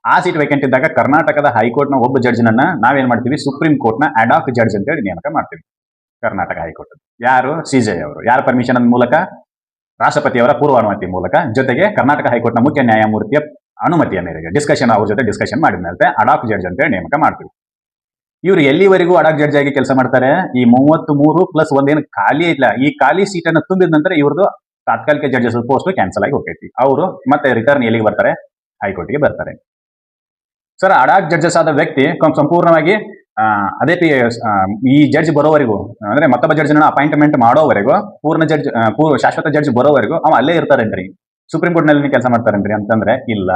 ಆ ಸೀಟ್ ವೇಕೆಂಟ್ ಇದ್ದಾಗ ಕರ್ನಾಟಕದ ಹೈಕೋರ್ಟ್ನ ಒಬ್ಬ ಜಡ್ಜ್ನನ್ನ ನಾವೇನ್ ಮಾಡ್ತೀವಿ, ಸುಪ್ರೀಂ ಕೋರ್ಟ್ನ ಅಡಾಕ್ ಜಡ್ಜ್ ಅಂತೇಳಿ ನೇಮಕ ಮಾಡ್ತೀವಿ. ಕರ್ನಾಟಕ ಹೈಕೋರ್ಟ್ ಯಾರು? ಸಿಜೆ ಅವರು. ಯಾರ ಪರ್ಮಿಷನ್ ಮೂಲಕ? ರಾಷ್ಟ್ರಪತಿಯವರ ಪೂರ್ವ ಅನುಮತಿ ಮೂಲಕ, ಜೊತೆಗೆ ಕರ್ನಾಟಕ ಹೈಕೋರ್ಟ್ನ ಮುಖ್ಯ ನ್ಯಾಯಮೂರ್ತಿಯ ಅನುಮತಿಯ ಮೇರೆಗೆ ಅವ್ರ ಜೊತೆ ಡಿಸ್ಕಷನ್ ಮಾಡಿದ ಮೇಲೆ ಅಡಾಕ್ ಜಡ್ಜ್ ಅಂತೇಳಿ ನೇಮಕ ಮಾಡ್ತೀವಿ. ಇವರು ಎಲ್ಲಿವರೆಗೂ ಅಡಾಕ್ ಜಡ್ಜ್ ಆಗಿ ಕೆಲಸ ಮಾಡ್ತಾರೆ? ಈ 33 ಪ್ಲಸ್ ಒಂದೇನು ಖಾಲಿ ಇಲ್ಲ, ಈ ಖಾಲಿ ಸೀಟ್ ಅನ್ನು ತುಂಬಿದ ನಂತರ ಇವ್ರದ್ದು ತಾತ್ಕಾಲಿಕ ಜಡ್ಜಸ್ ಪೋಸ್ಟ್ ಕ್ಯಾನ್ಸಲ್ ಆಗಿ ಹೋಗ್ತೈತಿ. ಅವರು ಮತ್ತೆ ರಿಟರ್ನ್ ಎಲ್ಲಿಗೆ ಬರ್ತಾರೆ? ಹೈಕೋರ್ಟ್ಗೆ ಬರ್ತಾರೆ. ಸರ್, ಅಡಾಕ್ ಜಡ್ಜಸ್ ಆದ ವ್ಯಕ್ತಿ ಸಂಪೂರ್ಣವಾಗಿ ಅದೇ ಈ ಜಡ್ಜ್ ಬರೋವರೆಗೂ, ಅಂದ್ರೆ ಮತ್ತೊಬ್ಬ ಜಡ್ಜ್ ಅಪಾಯಿಂಟ್ಮೆಂಟ್ ಮಾಡೋವರೆಗೂ, ಶಾಶ್ವತ ಜಡ್ಜ್ ಬರೋವರೆಗೂ ಅವ ಅಲ್ಲೇ ಇರ್ತಾರೇನ್ರಿ? ಸುಪ್ರೀಂ ಕೋರ್ಟ್ ನಲ್ಲಿ ಕೆಲಸ ಮಾಡ್ತಾರೇನ್ರಿ ಅಂತಂದ್ರೆ ಇಲ್ಲ.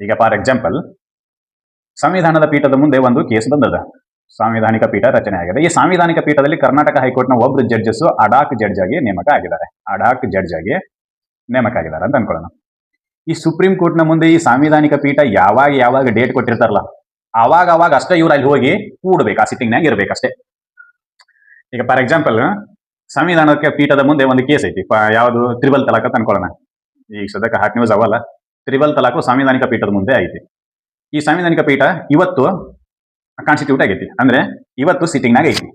ಈಗ ಫಾರ್ ಎಕ್ಸಾಂಪಲ್, ಸಂವಿಧಾನದ ಪೀಠದ ಮುಂದೆ ಒಂದು ಕೇಸ್ ಬಂದದ, ಸಾಂವಿಧಾನಿಕ ಪೀಠ ರಚನೆ ಆಗಿದೆ. ಈ ಸಾಂವಿಧಾನಿಕ ಪೀಠದಲ್ಲಿ ಕರ್ನಾಟಕ ಹೈಕೋರ್ಟ್ನ ಒಬ್ರು ಜಡ್ಜಸ್ ಅಡಾಕ್ ಜಡ್ಜ್ ಆಗಿ ನೇಮಕ ಆಗಿದ್ದಾರೆ ಅಂತ ಅನ್ಕೊಳ್ಳೋಣ. ಈ ಸುಪ್ರೀಂ ಕೋರ್ಟ್ನ ಮುಂದೆ ಈ ಸಾಂವಿಧಾನಿಕ ಪೀಠ ಯಾವಾಗ ಡೇಟ್ ಕೊಟ್ಟಿರ್ತಾರಲ್ಲ, ಅವಾಗ ಅಷ್ಟೇ ಇವ್ರು ಅಲ್ಲಿ ಹೋಗಿ ಕೂಡ್ಬೇಕು, ಆ ಸಿಟ್ಟಿಂಗ್ನಾಗ ಇರ್ಬೇಕಷ್ಟೇ. ಈಗ ಫಾರ್ ಎಕ್ಸಾಂಪಲ್, ಸಂವಿಧಾನಕ್ಕೆ ಪೀಠದ ಮುಂದೆ ಒಂದು ಕೇಸ್ ಐತಿ, ಯಾವುದು ತ್ರಿಬಲ್ ತಲಾಕ್ ಅಂತ ಅನ್ಕೊಳ್ಳೋಣ. ಈಗ ಸದ್ಯಕ್ಕೆ ಹಾಟ್ ನ್ಯೂಸ್ ಅವಲ್ಲ, ತ್ರಿಬಲ್ ತಲಾಕು ಸಾಂವಿಧಾನಿಕ ಪೀಠದ ಮುಂದೆ ಐತಿ. ಈ ಸಾಂವಿಧಾನಿಕ ಪೀಠ ಇವತ್ತು ಕಾನ್ಸ್ಟಿಟ್ಯೂಟ್ ಆಗೈತಿ, ಅಂದ್ರೆ ಇವತ್ತು ಸಿಟ್ಟಿಂಗ್ನಾಗ ಐತಿ.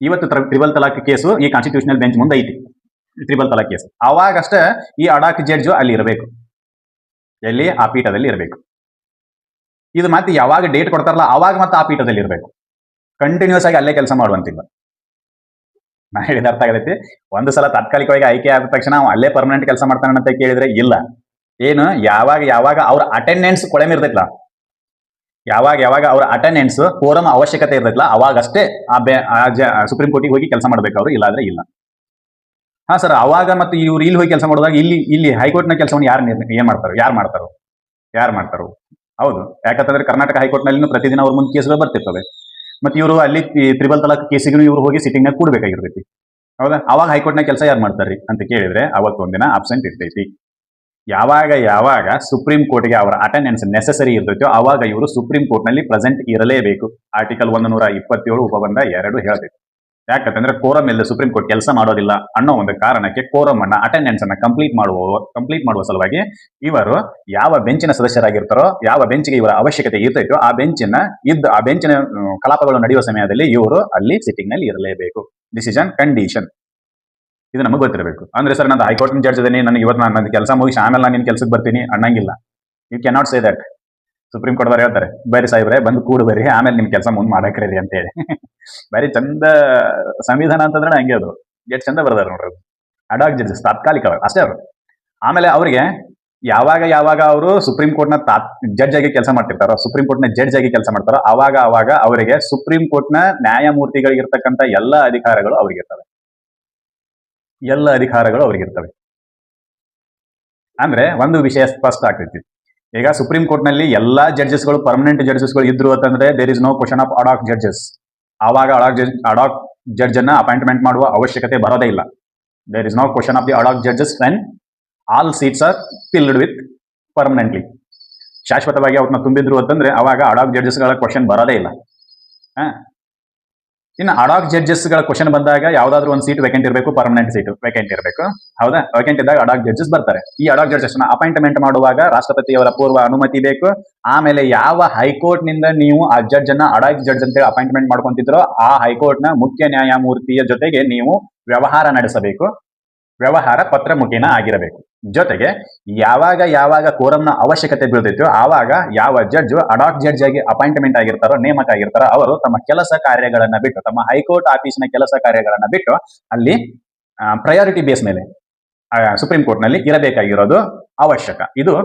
ಇವತ್ತು ತ್ರಿಬಲ್ ತಲಾಕ್ ಕೇಸು ಈ ಕಾನ್ಸ್ಟಿಟ್ಯೂಷನಲ್ ಬೆಂಚ್ ಮುಂದೆ ಐತಿ, ತ್ರಿಬಲ್ ತಲಾಕ್ ಕೇಸ್. ಅವಾಗಷ್ಟೇ ಈ ಅಡಾಕ್ ಜಡ್ಜ್ ಅಲ್ಲಿ ಇರಬೇಕು, ಎಲ್ಲಿ? ಆ ಪೀಠದಲ್ಲಿ ಇರಬೇಕು. ಇದು ಮತ್ತೆ ಯಾವಾಗ ಡೇಟ್ ಕೊಡ್ತಾರಲ್ಲ ಅವಾಗ ಮತ್ತೆ ಆ ಪೀಠದಲ್ಲಿ ಇರಬೇಕು, ಕಂಟಿನ್ಯೂಸ್ ಆಗಿ ಅಲ್ಲೇ ಕೆಲಸ ಮಾಡುವಂತಿಲ್ಲ. ನಾ ಹೇಳಿದ ಅರ್ಥ ಆಗೈತಿ? ಒಂದು ಸಲ ತಾತ್ಕಾಲಿಕವಾಗಿ ಆಯ್ಕೆ ಆದ ತಕ್ಷಣ ಅಲ್ಲೇ ಪರ್ಮನೆಂಟ್ ಕೆಲಸ ಮಾಡ್ತಾನೆ ಅಂತ ಕೇಳಿದ್ರೆ ಇಲ್ಲ. ಏನು? ಯಾವಾಗ ಅವ್ರ ಅಟೆಂಡೆನ್ಸ್ ಕೊಳೆಮ ಇರ್ತೈತಲ್ಲ, ಯಾವಾಗ ಅವ್ರ ಅಟೆಂಡೆನ್ಸ್ ಕೋರಂ ಅವಶ್ಯಕತೆ ಇರ್ತೈತಲ್ಲ ಅವಾಗಷ್ಟೇ ಸುಪ್ರೀಂ ಕೋರ್ಟಿಗೆ ಹೋಗಿ ಕೆಲಸ ಮಾಡ್ಬೇಕು ಅವರು, ಇಲ್ಲಾಂದ್ರೆ ಇಲ್ಲ. ಹಾ ಸರ್, ಅವಾಗ ಮತ್ತೆ ಇವ್ರು ಇಲ್ಲಿ ಹೋಗಿ ಕೆಲಸ ಮಾಡೋದಾಗ ಇಲ್ಲಿ ಹೈಕೋರ್ಟ್ನ ಕೆಲಸವನ್ನು ಯಾರು ಮಾಡ್ತಾರೋ? ಹೌದು, ಯಾಕಂತಂದ್ರೆ ಕರ್ನಾಟಕ ಹೈಕೋರ್ಟ್ನಲ್ಲಿ ಪ್ರತಿದಿನ ಅವ್ರ ಮುಂದೆ ಕೇಸ್ಗಳು ಬರ್ತಿರ್ತವೆ. ಮತ್ತೆ ಇವರು ಅಲ್ಲಿ ತ್ರಿಬಲ್ ತಲಾಕ್ ಕೇಸಿಗೂ ಇವರು ಹೋಗಿ ಸಿಟ್ಟಿಂಗ್ನಾಗ ಕೂಡಬೇಕಾಗಿರ್ತೈತಿ. ಹೌದಾ? ಅವಾಗ ಹೈಕೋರ್ಟ್ನಾಗ ಕೆಲಸ ಯಾರು ಮಾಡ್ತಾರ್ರಿ ಅಂತ ಕೇಳಿದ್ರೆ ಅವತ್ತೊಂದಿನ ಅಬ್ಸೆಂಟ್ ಇರ್ತೈತಿ. ಯಾವಾಗ ಸುಪ್ರೀಂ ಕೋರ್ಟ್ಗೆ ಅವರ ಅಟೆಂಡೆನ್ಸ್ ನೆಸೆಸರಿ ಇರ್ತೈತೋ ಅವಾಗ ಇವರು ಸುಪ್ರೀಂ ಕೋರ್ಟ್ನಲ್ಲಿ ಪ್ರೆಸೆಂಟ್ ಇರಲೇಬೇಕು. ಆರ್ಟಿಕಲ್ 127 ಉಪಬಂಧ 2 ಹೇಳ್ತೈತಿ. ಯಾಕಂತಂದ್ರೆ ಕೋರಮ್ ಇಲ್ಲದೆ ಸುಪ್ರೀಂ ಕೋರ್ಟ್ ಕೆಲಸ ಮಾಡೋದಿಲ್ಲ ಅನ್ನೋ ಒಂದು ಕಾರಣಕ್ಕೆ ಕೋರಮ್ ಅನ್ನ ಅಟೆಂಡೆನ್ಸ್ ಅನ್ನ ಕಂಪ್ಲೀಟ್ ಮಾಡುವ ಸಲುವಾಗಿ ಇವರು ಯಾವ ಬೆಂಚಿನ ಸದಸ್ಯರಾಗಿರ್ತಾರೋ, ಯಾವ ಬೆಂಚ್ಗೆ ಇವರ ಅವಶ್ಯಕತೆ ಇರ್ತೈತೋ ಆ ಬೆಂಚಿನ ಕಲಾಪಗಳು ನಡೆಯುವ ಸಮಯದಲ್ಲಿ ಇವರು ಅಲ್ಲಿ ಸಿಟ್ಟಿಂಗ್ ನಲ್ಲಿ ಇರಲೇಬೇಕು. This is an condition. ಇದು ನಮಗೆ ಗೊತ್ತಿರಬೇಕು. ಅಂದ್ರೆ ಸರ್ ನಾನು ಹೈಕೋರ್ಟ್ ಜಡ್ಜ್ ಅದೀನಿ, ನನಗೆ ಇವತ್ತು ನಾನು ಕೆಲಸ ಮುಗಿಸಿ ಆಮೇಲೆ ನಾನು ನಿನ್ನ ಕೆಲಸಕ್ಕೆ ಬರ್ತೀನಿ ಅನ್ನಂಗಿಲ್ಲ. You can not say that. Supreme court ಅವರು ಹೇಳ್ತಾರೆ, ಬರೀ ಸಾಹೇಬ್ರೆ ಬಂದು ಕೂಡು ಬರ್ರಿ, ಆಮೇಲೆ ನಿಮ್ ಕೆಲಸ ಮುಂದೆ ಮಾಡಕ್ರಿ ಅಂತ ಹೇಳಿ. ಬರೀ ಚಂದ ಸಂವಿಧಾನ ಅಂತಂದ್ರೆ ಹಂಗೆ ಅದು ಎಷ್ಟು ಚಂದ ಬರ್ದಾರ ನೋಡ್ರಿ. ಅಡಾಕ್ ಜಡ್ಜಸ್ ತಾತ್ಕಾಲಿಕ ಅಷ್ಟೇ ಅವರು. ಆಮೇಲೆ ಅವರಿಗೆ ಯಾವಾಗ ಅವರು ಸುಪ್ರೀಂ ಕೋರ್ಟ್ ನ ಜಡ್ಜ್ ಆಗಿ ಕೆಲಸ ಮಾಡ್ತಿರ್ತಾರೋ, ಸುಪ್ರೀಂ ಕೋರ್ಟ್ ನ ಜಡ್ಜ್ ಆಗಿ ಕೆಲಸ ಮಾಡ್ತಾರೋ ಅವಾಗ ಅವರಿಗೆ ಸುಪ್ರೀಂ ಕೋರ್ಟ್ ನ ನ್ಯಾಯಮೂರ್ತಿಗಳಿಗಿರ್ತಕ್ಕಂಥ ಎಲ್ಲ ಅಧಿಕಾರಗಳು ಅವರಿಗಿರ್ತವೆ. ಅಂದ್ರೆ ಒಂದು ವಿಷಯ ಸ್ಪಷ್ಟ ಆಗ್ತೈತಿ. ಈಗ ಸುಪ್ರೀಂ ಕೋರ್ಟ್ ನಲ್ಲಿ ಎಲ್ಲಾ ಜಡ್ಜಸ್ಗಳು ಪರ್ಮನೆಂಟ್ ಜಡ್ಜಸ್ಗಳು ಇದ್ರು ಅಂತಂದ್ರೆ there is no question of ad hoc judges. ಆವಾಗ ಅಡಾಕ್ ಜಡ್ಜ್ ಅನ್ನ ಅಪಾಯಿಂಟ್ಮೆಂಟ್ ಮಾಡುವ ಅವಶ್ಯಕತೆ ಬರೋದೇ ಇಲ್ಲ. There is no question of the ad hoc judges when all seats are filled with permanently. ಶಾಶ್ವತವಾಗಿ ಅವ್ರನ್ನ ತುಂಬಿದ್ರು ಅಂತಂದ್ರೆ ಅವಾಗ ಅಡಾಕ್ ಜಡ್ಜಸ್ಗಳ ಕ್ವಶನ್ ಬರೋದೇ ಇಲ್ಲ. ಇನ್ನು ಅಡಾಕ್ ಜಡ್ಜಸ್ಗಳ ಕ್ವಶನ್ ಬಂದಾಗ ಯಾವ್ದಾದ್ರು ಒಂದು ಸೀಟ್ ವೇಕೆಂಟ್ ಇರಬೇಕು, ಪರ್ಮನೆಂಟ್ ಸೀಟ್ ವೇಕೆಂಟ್ ಇರಬೇಕು. ಹೌದಾ? ವೇಕೆಂಟ್ ಇದ್ದಾಗ ಅಡಾಕ್ ಜಡ್ಜಸ್ ಬರ್ತಾರೆ. ಈ ಅಡಾಕ್ ಜಡ್ಜಸ್ ನ ಅಪಾಯಿಂಟ್ಮೆಂಟ್ ಮಾಡುವಾಗ ರಾಷ್ಟ್ರಪತಿಯವರ ಪೂರ್ವ ಅನುಮತಿ ಬೇಕು. ಆಮೇಲೆ ಯಾವ ಹೈಕೋರ್ಟ್ ನಿಂದ ನೀವು ಆ ಜಡ್ಜ್ ಅನ್ನ ಅಡಾಕ್ ಜಡ್ಜ್ ಅಂತ ಅಪಾಯಿಂಟ್ಮೆಂಟ್ ಮಾಡ್ಕೊಂತಿದ್ರೋ ಆ ಹೈಕೋರ್ಟ್ ನ ಮುಖ್ಯ ನ್ಯಾಯಮೂರ್ತಿಯ ಜೊತೆಗೆ ನೀವು ವ್ಯವಹಾರ ನಡೆಸಬೇಕು. ವ್ಯವಹಾರ ಪತ್ರ ಮುಖೇನ ಆಗಿರಬೇಕು. ಜೊತೆಗೆ ಯಾವಾಗ ಕೋರಂನ ಅವಶ್ಯಕತೆ ಬೀಳ್ತೈತೋ ಆವಾಗ ಯಾವ ಜಡ್ಜ್ ಅಡಾಕ್ ಜಡ್ಜ್ ಆಗಿ ಅಪಾಯಿಂಟ್ಮೆಂಟ್ ಆಗಿರ್ತಾರೋ, ನೇಮಕ ಆಗಿರ್ತಾರೋ ಅವರು ತಮ್ಮ ಕೆಲಸ ಕಾರ್ಯಗಳನ್ನ ಬಿಟ್ಟು, ತಮ್ಮ ಹೈಕೋರ್ಟ್ ಆಫೀಸ್ನ ಕೆಲಸ ಕಾರ್ಯಗಳನ್ನ ಬಿಟ್ಟು ಅಲ್ಲಿ ಪ್ರಯಾರಿಟಿ ಬೇಸ್ ಮೇಲೆ ಸುಪ್ರೀಂ ಕೋರ್ಟ್ ನಲ್ಲಿ ಇರಬೇಕಾಗಿರೋದು ಅವಶ್ಯಕ. ಇದು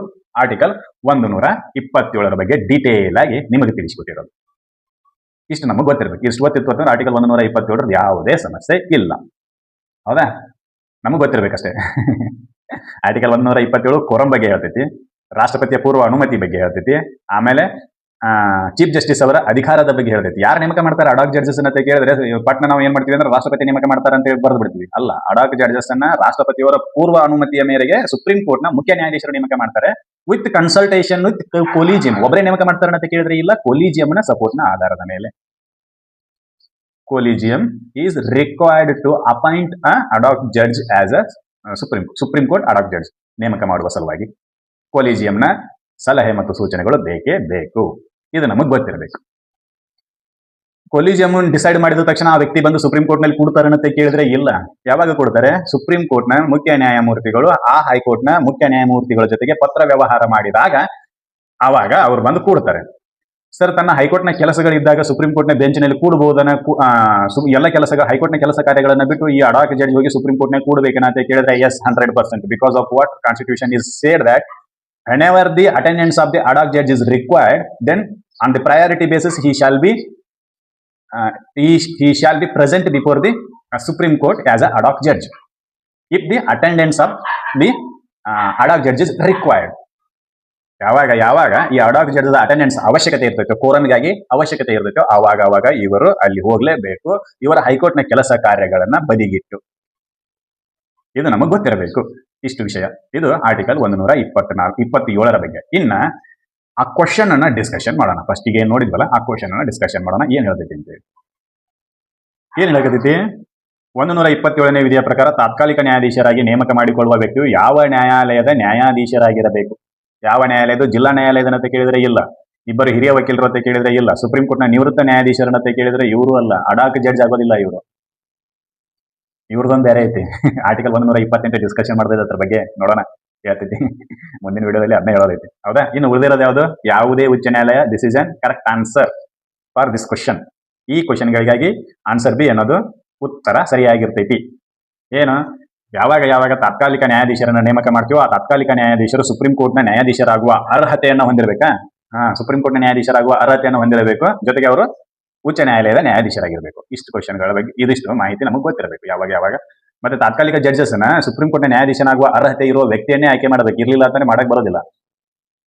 ಆರ್ಟಿಕಲ್ 127 ಬಗ್ಗೆ ಡೀಟೇಲ್ ಆಗಿ ನಿಮಗೆ ತಿಳಿಸಿಕೊಟ್ಟಿರೋದು. ಇಷ್ಟು ನಮಗೆ ಗೊತ್ತಿರಬೇಕು. ಇಷ್ಟು ಗೊತ್ತಿತ್ತು ಅಂತಂದ್ರೆ ಆರ್ಟಿಕಲ್ 127 ಯಾವುದೇ ಸಮಸ್ಯೆ ಇಲ್ಲ. ಹೌದಾ? ನಮಗೆ ಗೊತ್ತಿರ್ಬೇಕಷ್ಟೇ. ಆರ್ಟಿಕಲ್ 127 ಕೋರಂ ಬಗ್ಗೆ ಹೇಳ್ತೈತಿ, ರಾಷ್ಟ್ರಪತಿಯ ಪೂರ್ವ ಅನುಮತಿ ಬಗ್ಗೆ ಹೇಳ್ತೈತಿ, ಆಮೇಲೆ ಚೀಫ್ ಜಸ್ಟಿಸ್ ಅವರ ಅಧಿಕಾರದ ಬಗ್ಗೆ ಹೇಳ್ತೈತಿ. ಯಾರು ನೇಮಕ ಮಾಡ್ತಾರೆ ಅಡಾಕ್ ಜಡ್ಜಸ್ ಅಂತ ಕೇಳಿದ್ರೆ ಪಟ್ನ ನಾವು ಏನ್ ಮಾಡ್ತೀವಿ ಅಂದ್ರೆ ರಾಷ್ಟ್ರಪತಿ ನೇಮಕ ಮಾಡ್ತಾರೆ ಅಂತ ಹೇಳಿ ಬರೆದು ಬಿಡ್ತೀವಿ. ಅಲ್ಲ, ಅಡಾಕ್ ಜಡ್ಜಸ್ ಅನ್ನ ರಾಷ್ಟ್ರಪತಿಯವರ ಪೂರ್ವ ಅನುಮತಿಯ ಮೇರೆಗೆ ಸುಪ್ರೀಂ ಕೋರ್ಟ್ ನ ಮುಖ್ಯ ನ್ಯಾಯಾಧೀಶರು ನೇಮಕ ಮಾಡ್ತಾರೆ ವಿತ್ ಕನ್ಸಲ್ಟೇಷನ್ ವಿತ್ ಕೊಲಿಜಿಯಂ. ಒಬ್ಬರೇ ನೇಮಕ ಮಾಡ್ತಾರೆ ಅಂತ ಕೇಳಿದ್ರೆ ಇಲ್ಲ, ಕೊಲಿಜಿಯಂ ನ ಸಪೋರ್ಟ್ ನ ಆಧಾರದ ಮೇಲೆ. Collegium is required to appoint a ad hoc judge as a Supreme Court ad hoc judge ನೇಮಕ ಮಾಡುವ ಸಲುವಾಗಿ ಕೊಲಿಜಿಯಂನ ಸಲಹೆ ಮತ್ತು ಸೂಚನೆಗಳು ಬೇಕೇ ಬೇಕು. ಇದು ನಮಗೆ ಗೊತ್ತಿರಬೇಕು. ಕೊಲಿಜಿಯಂ ಡಿಸೈಡ್ ಮಾಡಿದ ತಕ್ಷಣ ಆ ವ್ಯಕ್ತಿ ಬಂದು ಸುಪ್ರೀಂ ಕೋರ್ಟ್ ನಲ್ಲಿ ಕೂಡ್ತಾರೆ ಅಂತ ಕೇಳಿದ್ರೆ ಇಲ್ಲ. ಯಾವಾಗ ಕೊಡ್ತಾರೆ? ಸುಪ್ರೀಂ ಕೋರ್ಟ್ ನ ಮುಖ್ಯ ನ್ಯಾಯಮೂರ್ತಿಗಳು ಆ ಹೈಕೋರ್ಟ್ ನ ಮುಖ್ಯ ನ್ಯಾಯಮೂರ್ತಿಗಳ ಜೊತೆಗೆ ಪತ್ರ ವ್ಯವಹಾರ ಮಾಡಿದಾಗ ಆವಾಗ ಅವರು ಬಂದು ಕೂಡ್ತಾರೆ. ಸರ್, ತನ್ನ ಹೈಕೋರ್ಟ್ ನ ಕೆಲಸಗಳಿದ್ದಾಗ ಸುಪ್ರೀಂ ಕೋರ್ಟ್ ನ ಬೆಂಚಿನಲ್ಲಿ ಕೂಡಬಹುದನ್ನ ಎಲ್ಲ ಕೆಲಸಗಳು ಹೈಕೋರ್ಟ್ ನ ಕೆಲಸ ಕಾರ್ಯಗಳನ್ನ ಬಿಟ್ಟು ಈ ಅಡಾಕ್ ಜಡ್ಜ್ ಹೋಗಿ ಸುಪ್ರೀಂ ಕೋರ್ಟ್ ನ ಕೂಡಬೇಕನ್ನ ಅಂತ ಕೇಳಿದ್ರೆ yes, 100%. Because of what constitution is said that whenever the attendance of the ad hoc judge is required, then on the priority basis he shall be present before the Supreme Court as a ad hoc judge if the attendance of the ad hoc judge is required. ಯಾವಾಗ ಈ ad hoc judge attendance ಅವಶ್ಯಕತೆ ಇರ್ತೈತೋ, ಕೋರನ್ಗಾಗಿ ಅವಶ್ಯಕತೆ ಇರ್ತೈತೋ ಆವಾಗ ಇವರು ಅಲ್ಲಿ ಹೋಗ್ಲೇಬೇಕು. ಇವರ high court ನ ಕೆಲಸ ಕಾರ್ಯಗಳನ್ನ ಬದಿಗಿಟ್ಟು. ಇದು ನಮಗೆ ಗೊತ್ತಿರಬೇಕು. ಇಷ್ಟು ವಿಷಯ. ಇದು ಆರ್ಟಿಕಲ್ 127 ಬಗ್ಗೆ. ಇನ್ನ ಆ ಕ್ವಶನ್ ಅನ್ನ ಡಿಸ್ಕಷನ್ ಮಾಡೋಣ. ಫಸ್ಟ್ ಈಗ ಏನ್ ನೋಡಿದ್ವಲ್ಲ ಆ ಕ್ವಶನ್ ಅನ್ನ ಡಿಸ್ಕಷನ್ ಮಾಡೋಣ. ಏನ್ ಹೇಳ್ತೈತಿ ಅಂತ ಹೇಳಿ. ಏನ್ ಹೇಳಕತ್ತೈತಿ? 127ನೇ ವಿಧಿಯ ಪ್ರಕಾರ ತಾತ್ಕಾಲಿಕ ನ್ಯಾಯಾಧೀಶರಾಗಿ ನೇಮಕ ಮಾಡಿಕೊಳ್ಳುವ ವ್ಯಕ್ತಿಯು ಯಾವ ನ್ಯಾಯಾಲಯದ ನ್ಯಾಯಾಧೀಶರಾಗಿರಬೇಕು? ಯಾವ ನ್ಯಾಯಾಲಯದ? ಜಿಲ್ಲಾ ನ್ಯಾಯಾಲಯದಂತೆ ಕೇಳಿದ್ರೆ ಇಲ್ಲ. ಇಬ್ಬರು ಹಿರಿಯ ವಕೀಲರು ಅಂತ ಕೇಳಿದ್ರೆ ಇಲ್ಲ. ಸುಪ್ರೀಂ ಕೋರ್ಟ್ ನ ನಿವೃತ್ತ ನ್ಯಾಯಾಧೀಶರಂತೆ ಕೇಳಿದ್ರೆ ಇವರು ಅಲ್ಲ. ಅಡಾಕ್ ಜಡ್ಜ್ ಆಗೋದಿಲ್ಲ ಇವರು. ಇವ್ರದೊಂದು ಬೇರೆ ಐತಿ. ಆರ್ಟಿಕಲ್ 128 ಡಿಸ್ಕಷನ್ ಮಾಡಿದ್ರೆ ಅದ್ರ ಬಗ್ಗೆ ನೋಡೋಣ, ಹೇಳ್ತೈತಿ ಮುಂದಿನ ವಿಡಿಯೋದಲ್ಲಿ. ಅದನ್ನ ಹೇಳೋದೈತಿ. ಹೌದಾ? ಇನ್ನು ಉಳಿದಿರೋದು ಯಾವುದು? ಯಾವುದೇ ಉಚ್ಚ ನ್ಯಾಯಾಲಯ. This is an correct answer for this question. ಈ ಕ್ವಶನ್ಗಳಿಗಾಗಿ ಆನ್ಸರ್ ಬಿ ಅನ್ನೋದು ಉತ್ತರ ಸರಿಯಾಗಿರ್ತೈತಿ. ಏನು? ಯಾವಾಗ ತಾತ್ಕಾಲಿಕ ನ್ಯಾಯಾಧೀಶರನ್ನ ನೇಮಕ ಮಾಡ್ತೀವೋ ಆ ತಾತ್ಕಾಲಿಕ ನ್ಯಾಯಾಧೀಶರು ಸುಪ್ರೀಂ ಕೋರ್ಟ್ ನ ನ್ಯಾಯಾಧೀಶರಾಗುವ ಅರ್ಹತೆಯನ್ನು ಹೊಂದಿರಬೇಕಾ? ಸುಪ್ರೀಂ ಕೋರ್ಟ್ ನ ನ್ಯಾಯಾಧೀಶರಾಗುವ ಅರ್ಹತೆಯನ್ನು ಹೊಂದಿರಬೇಕು. ಜೊತೆಗೆ ಅವರು ಉಚ್ಚ ನ್ಯಾಯಾಲಯದ ನ್ಯಾಯಾಧೀಶರಾಗಿರಬೇಕು. ಇಷ್ಟು ಕ್ವಶನ್ಗಳ ಬಗ್ಗೆ ಇದಿಷ್ಟು ಮಾಹಿತಿ ನಮಗೆ ಗೊತ್ತಿರಬೇಕು. ಯಾವಾಗ ಮತ್ತೆ ತಾತ್ಕಾಲಿಕ ಜಡ್ಜಸ್ ನ ಸುಪ್ರೀಂ ಕೋರ್ಟ್ ನ ನ್ಯಾಯಾಧೀಶನಾಗುವ ಅರ್ಹತೆ ಇರುವ ವ್ಯಕ್ತಿಯನ್ನೇ ಆಯ್ಕೆ ಮಾಡಬೇಕು. ಇರ್ಲಿಲ್ಲ ಅಂತಾನೆ ಮಾಡಕ್ ಬರೋದಿಲ್ಲ.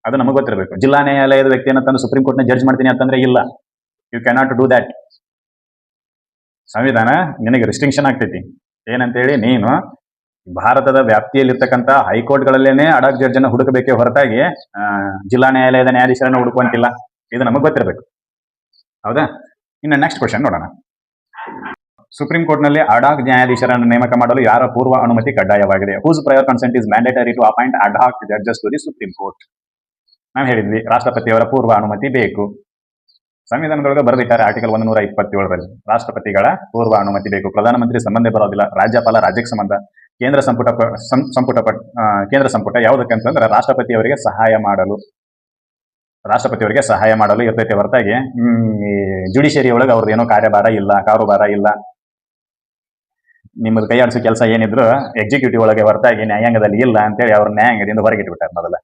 ಅದು ನಮಗೆ ಗೊತ್ತಿರಬೇಕು. ಜಿಲ್ಲಾ ನ್ಯಾಯಾಲಯದ ವ್ಯಕ್ತಿಯನ್ನು ತಂದು ಸುಪ್ರೀಂ ಕೋರ್ಟ್ ನ ಜಡ್ಜ್ ಮಾಡ್ತೀನಿ ಅಂತಂದ್ರೆ ಇಲ್ಲ, ಯು ಕ್ಯಾನಾಟ್ ಡೂ ದಟ್. ಸಂವಿಧಾನ ನಿನಗೆ ರಿಸ್ಟ್ರಿಕ್ಷನ್ ಆಗ್ತೈತಿ. ಏನಂತೇಳಿ, ನೀನು ಭಾರತದ ವ್ಯಾಪ್ತಿಯಲ್ಲಿರ್ತಕ್ಕಂಥ ಹೈಕೋರ್ಟ್ಗಳಲ್ಲೇನೆ ಅಡಾಕ್ ಜಡ್ಜನ್ನು ಹುಡುಕಬೇಕೇ ಹೊರತಾಗಿ ಜಿಲ್ಲಾ ನ್ಯಾಯಾಲಯದ ನ್ಯಾಯಾಧೀಶರನ್ನು ಹುಡುಕುವಂತಿಲ್ಲ. ಇದು ನಮಗೆ ಗೊತ್ತಿರಬೇಕು. ಹೌದಾ? ಇನ್ನು ನೆಕ್ಸ್ಟ್ ಕ್ವಶನ್ ನೋಡೋಣ. ಸುಪ್ರೀಂ ಕೋರ್ಟ್ನಲ್ಲಿ ಅಡಾಕ್ ನ್ಯಾಯಾಧೀಶರನ್ನು ನೇಮಕ ಮಾಡಲು ಯಾರ ಪೂರ್ವ ಅನುಮತಿ ಕಡ್ಡಾಯವಾಗಿದೆ? Whose prior consent is mandatory to appoint ad hoc judges to the supreme court? ನಾವು ಹೇಳಿದ್ವಿ, ರಾಷ್ಟ್ರಪತಿಯವರ ಪೂರ್ವ ಅನುಮತಿ ಬೇಕು. ಸಂವಿಧಾನದೊಳಗೆ ಬರೆದಿದ್ದಾರೆ ಆರ್ಟಿಕಲ್ 127ರಲ್ಲಿ ರಾಷ್ಟ್ರಪತಿಗಳ ಪೂರ್ವ ಅನುಮತಿ ಬೇಕು. ಪ್ರಧಾನಮಂತ್ರಿ ಸಂಬಂಧ ಬರೋದಿಲ್ಲ. ರಾಜ್ಯಪಾಲ ರಾಜ್ಯಕ್ಕೆ ಸಂಬಂಧ. ಕೇಂದ್ರ ಸಂಪುಟ ಯಾವುದಕ್ಕಂತಂದ್ರೆ ರಾಷ್ಟ್ರಪತಿಯವರಿಗೆ ಸಹಾಯ ಮಾಡಲು ಇರ್ತೈತೆ ಹೊರತಾಗಿ ಜುಡಿಷಿಯರಿ ಒಳಗೆ ಅವ್ರದ್ದು ಏನೋ ಕಾರ್ಯಭಾರ ಇಲ್ಲ, ಕಾರುಭಾರ ಇಲ್ಲ. ನಿಮ್ಮದು ಕೈಯಾಡಿಸೋ ಕೆಲಸ ಏನಿದ್ರು ಎಕ್ಸಿಕ್ಯೂಟಿವ್ ಒಳಗೆ ಹೊರತಾಗಿ ನ್ಯಾಯಾಂಗದಲ್ಲಿ ಇಲ್ಲ ಅಂತೇಳಿ ಅವ್ರ ನ್ಯಾಯಾಂಗದಿಂದ ಹೊರಗಿಟ್ಬಿಟ್ಟಾರೆ ಮೊದಲ.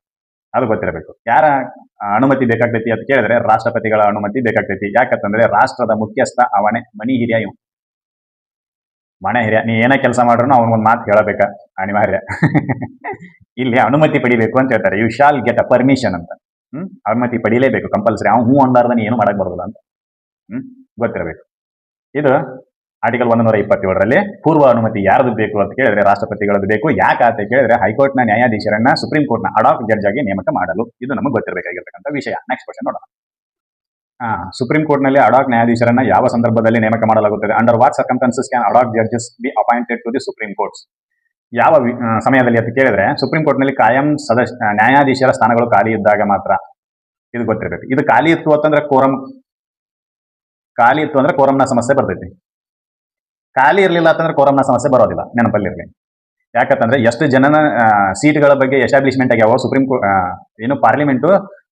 ಅದು ಗೊತ್ತಿರಬೇಕು. ಯಾರ ಅನುಮತಿ ಬೇಕಾಗ್ತೈತಿ ಅಂತ ಕೇಳಿದ್ರೆ ರಾಷ್ಟ್ರಪತಿಗಳ ಅನುಮತಿ ಬೇಕಾಗ್ತೈತಿ. ಯಾಕಂತಂದ್ರೆ ರಾಷ್ಟ್ರದ ಮುಖ್ಯಸ್ಥ ಅವನೇ, ಮನಿ ಹಿರಿಯ ಇವ್, ಮನೆ ಹಿರಿಯ. ನೀ ಏನೇ ಕೆಲಸ ಮಾಡ್ರು ಅವನಿಗೊಂದು ಮಾತು ಹೇಳಬೇಕ, ಅನಿವಾರ್ಯ. ಇಲ್ಲಿ ಅನುಮತಿ ಪಡಿಬೇಕು ಅಂತ ಹೇಳ್ತಾರೆ. You shall get a permission ಅಂತ. ಅನುಮತಿ ಪಡಿಲೇಬೇಕು ಕಂಪಲ್ಸರಿ. ಅವ್ನು ಹೂ ಅಂದಾರ್ದ ನೀ ಏನು ಮಾಡಕ್ ಬರೋದಿಲ್ಲ ಅಂತ ಗೊತ್ತಿರಬೇಕು. ಇದು ಆರ್ಟಿಕಲ್ 127ರಲ್ಲಿ ಪೂರ್ವ ಅನುಮತಿ ಯಾರದು ಬೇಕು ಅಂತ ಕೇಳಿದ್ರೆ ರಾಷ್ಟ್ರಪತಿಗಳದ್ದು ಬೇಕು. ಯಾಕೆ ಅಂತ ಕೇಳಿದ್ರೆ ಹೈಕೋರ್ಟ್ನ ನ್ಯಾಯಾಧೀಶರನ್ನ ಸುಪ್ರೀಂ ಕೋರ್ಟ್ನ ಅಡಾಕ್ ಜಡ್ಜ್ ಆಗಿ ನೇಮಕ ಮಾಡಲು. ಇದು ನಮಗೆ ಗೊತ್ತಿರಬೇಕಾಗಿರ್ತಕ್ಕಂಥ ವಿಷಯ. ನೆಕ್ಸ್ಟ್ ಕ್ವಶನ್ ನೋಡೋಣ. ಸುಪ್ರೀಂ ಕೋರ್ಟ್ನಲ್ಲಿ ಅಡಾಕ್ ನ್ಯಾಯಾಧೀಶರನ್ನ ಯಾವ ಸಂದರ್ಭದಲ್ಲಿ ನೇಮಕ ಮಾಡಲಾಗುತ್ತದೆ? Under what circumstances can ad hoc judges be appointed to the supreme courts? ಯಾವ ಸಮಯದಲ್ಲಿ ಅಂತ ಕೇಳಿದ್ರೆ ಸುಪ್ರೀಂ ಕೋರ್ಟ್ನಲ್ಲಿ ಕಾಯಂ ನ್ಯಾಯಾಧೀಶರ ಸ್ಥಾನಗಳು ಖಾಲಿ ಇದ್ದಾಗ ಮಾತ್ರ. ಇದು ಗೊತ್ತಿರಬೇಕು. ಇದು ಖಾಲಿ ಇತ್ತು ಅಂತಂದ್ರೆ ಕೋರಂನ ಸಮಸ್ಯೆ ಬರ್ತೈತಿ. ಖಾಲಿ ಇರಲಿಲ್ಲ ಅಂತಂದ್ರೆ ಕೋರಂನ ಸಮಸ್ಯೆ ಬರೋದಿಲ್ಲ, ನೆನಪಲ್ಲಿರಲಿ. ಯಾಕಂತಂದ್ರೆ ಎಷ್ಟು ಜನನ ಸೀಟ್ಗಳ ಬಗ್ಗೆ ಎಸ್ಟಾಬ್ಲಿಷ್ಮೆಂಟ್ ಆಗ್ಯಾವ ಪಾರ್ಲಿಮೆಂಟು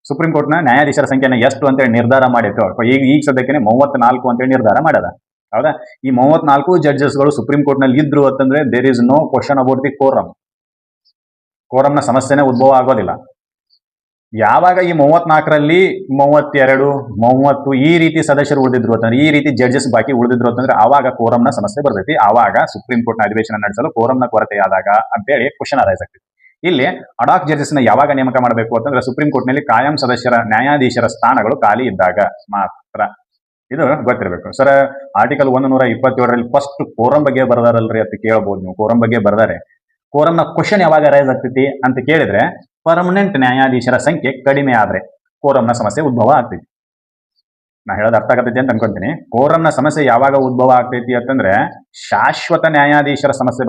ಸುಪ್ರೀಂ ಕೋರ್ಟ್ನ ನ್ಯಾಯಾಧೀಶರ ಸಂಖ್ಯೆನ ಎಷ್ಟು ಅಂತೇಳಿ ನಿರ್ಧಾರ ಮಾಡಿತ್ತು. ಈಗ ಸದ್ಯಕ್ಕೆ 34 ಅಂತೇಳಿ ನಿರ್ಧಾರ ಮಾಡ್ಯದ. ಹೌದಾ? ಈ 34 ಜಡ್ಜಸ್ಗಳು ಸುಪ್ರೀಂ ಕೋರ್ಟ್ನಲ್ಲಿ ಇದ್ರು ಅಂತಂದ್ರೆ there is no question about the ಕೋರಂನ ಸಮಸ್ಯೆನೇ ಉದ್ಭವ ಆಗೋದಿಲ್ಲ. ಯಾವಾಗ ಈ 34ರಲ್ಲಿ 32, 30 ಈ ರೀತಿ ಸದಸ್ಯರು ಉಳಿದಿದ್ರು ಅಂತಂದ್ರೆ, ಈ ರೀತಿ ಜಡ್ಜಸ್ ಬಾಕಿ ಉಳಿದಿದ್ರು ಅಂತಂದ್ರೆ ಆವಾಗ ಕೋರಂನ ಸಮಸ್ಯೆ ಬರ್ತೈತಿ. ಆವಾಗ ಸುಪ್ರೀಂ ಕೋರ್ಟ್ನ ಅಧಿವೇಶನ ನಡೆಸಲು ಕೋರಂನ ಕೊರತೆ ಆದಾಗ ಅಂತೇಳಿ ಕ್ವಶನ್ ಅರೈಸ್ ಆಗ್ತೈತಿ. ಇಲ್ಲಿ ಅಡಾಕ್ ಜಡ್ಜಸ್ನ ಯಾವಾಗ ನೇಮಕ ಮಾಡಬೇಕು ಅಂತಂದ್ರೆ ಸುಪ್ರೀಂ ಕೋರ್ಟ್ನಲ್ಲಿ ಕಾಯಂ ನ್ಯಾಯಾಧೀಶರ ಸ್ಥಾನಗಳು ಖಾಲಿ ಇದ್ದಾಗ ಮಾತ್ರ. ಇದು ಗೊತ್ತಿರಬೇಕು. ಸರ್, ಆರ್ಟಿಕಲ್ 127ರಲ್ಲಿ ಫಸ್ಟ್ ಕೋರಂ ಬಗ್ಗೆ ಬರ್ದಾರಲ್ರಿ ಅಂತ ಕೇಳಬಹುದು ನೀವು. ಕೋರಂ ಬಗ್ಗೆ ಬರ್ದಾರೆ. ಕೋರಂನ ಕ್ವಶನ್ ಯಾವಾಗ ರೈಸ್ ಆಗ್ತೈತಿ ಅಂತ ಕೇಳಿದ್ರೆ ಪರ್ಮನೆಂಟ್ ನ್ಯಾಯಾಧೀಶರ ಸಂಖ್ಯೆ ಕಡಿಮೆ ಆದ್ರೆ ಕೋರಂನ ಸಮಸ್ಯೆ ಉದ್ಭವ ಆಗ್ತೈತಿ. ನಾ ಹೇಳೋದು ಅರ್ಥ ಆಗತೈತಿ ಅಂತ ಅನ್ಕೊಂತೀನಿ. ಕೋರಂನ ಸಮಸ್ಯೆ ಯಾವಾಗ ಉದ್ಭವ ಆಗ್ತೈತಿ ಅಂತಂದ್ರೆ ಶಾಶ್ವತ ನ್ಯಾಯಾಧೀಶರ ಸಮಸ್ಯೆ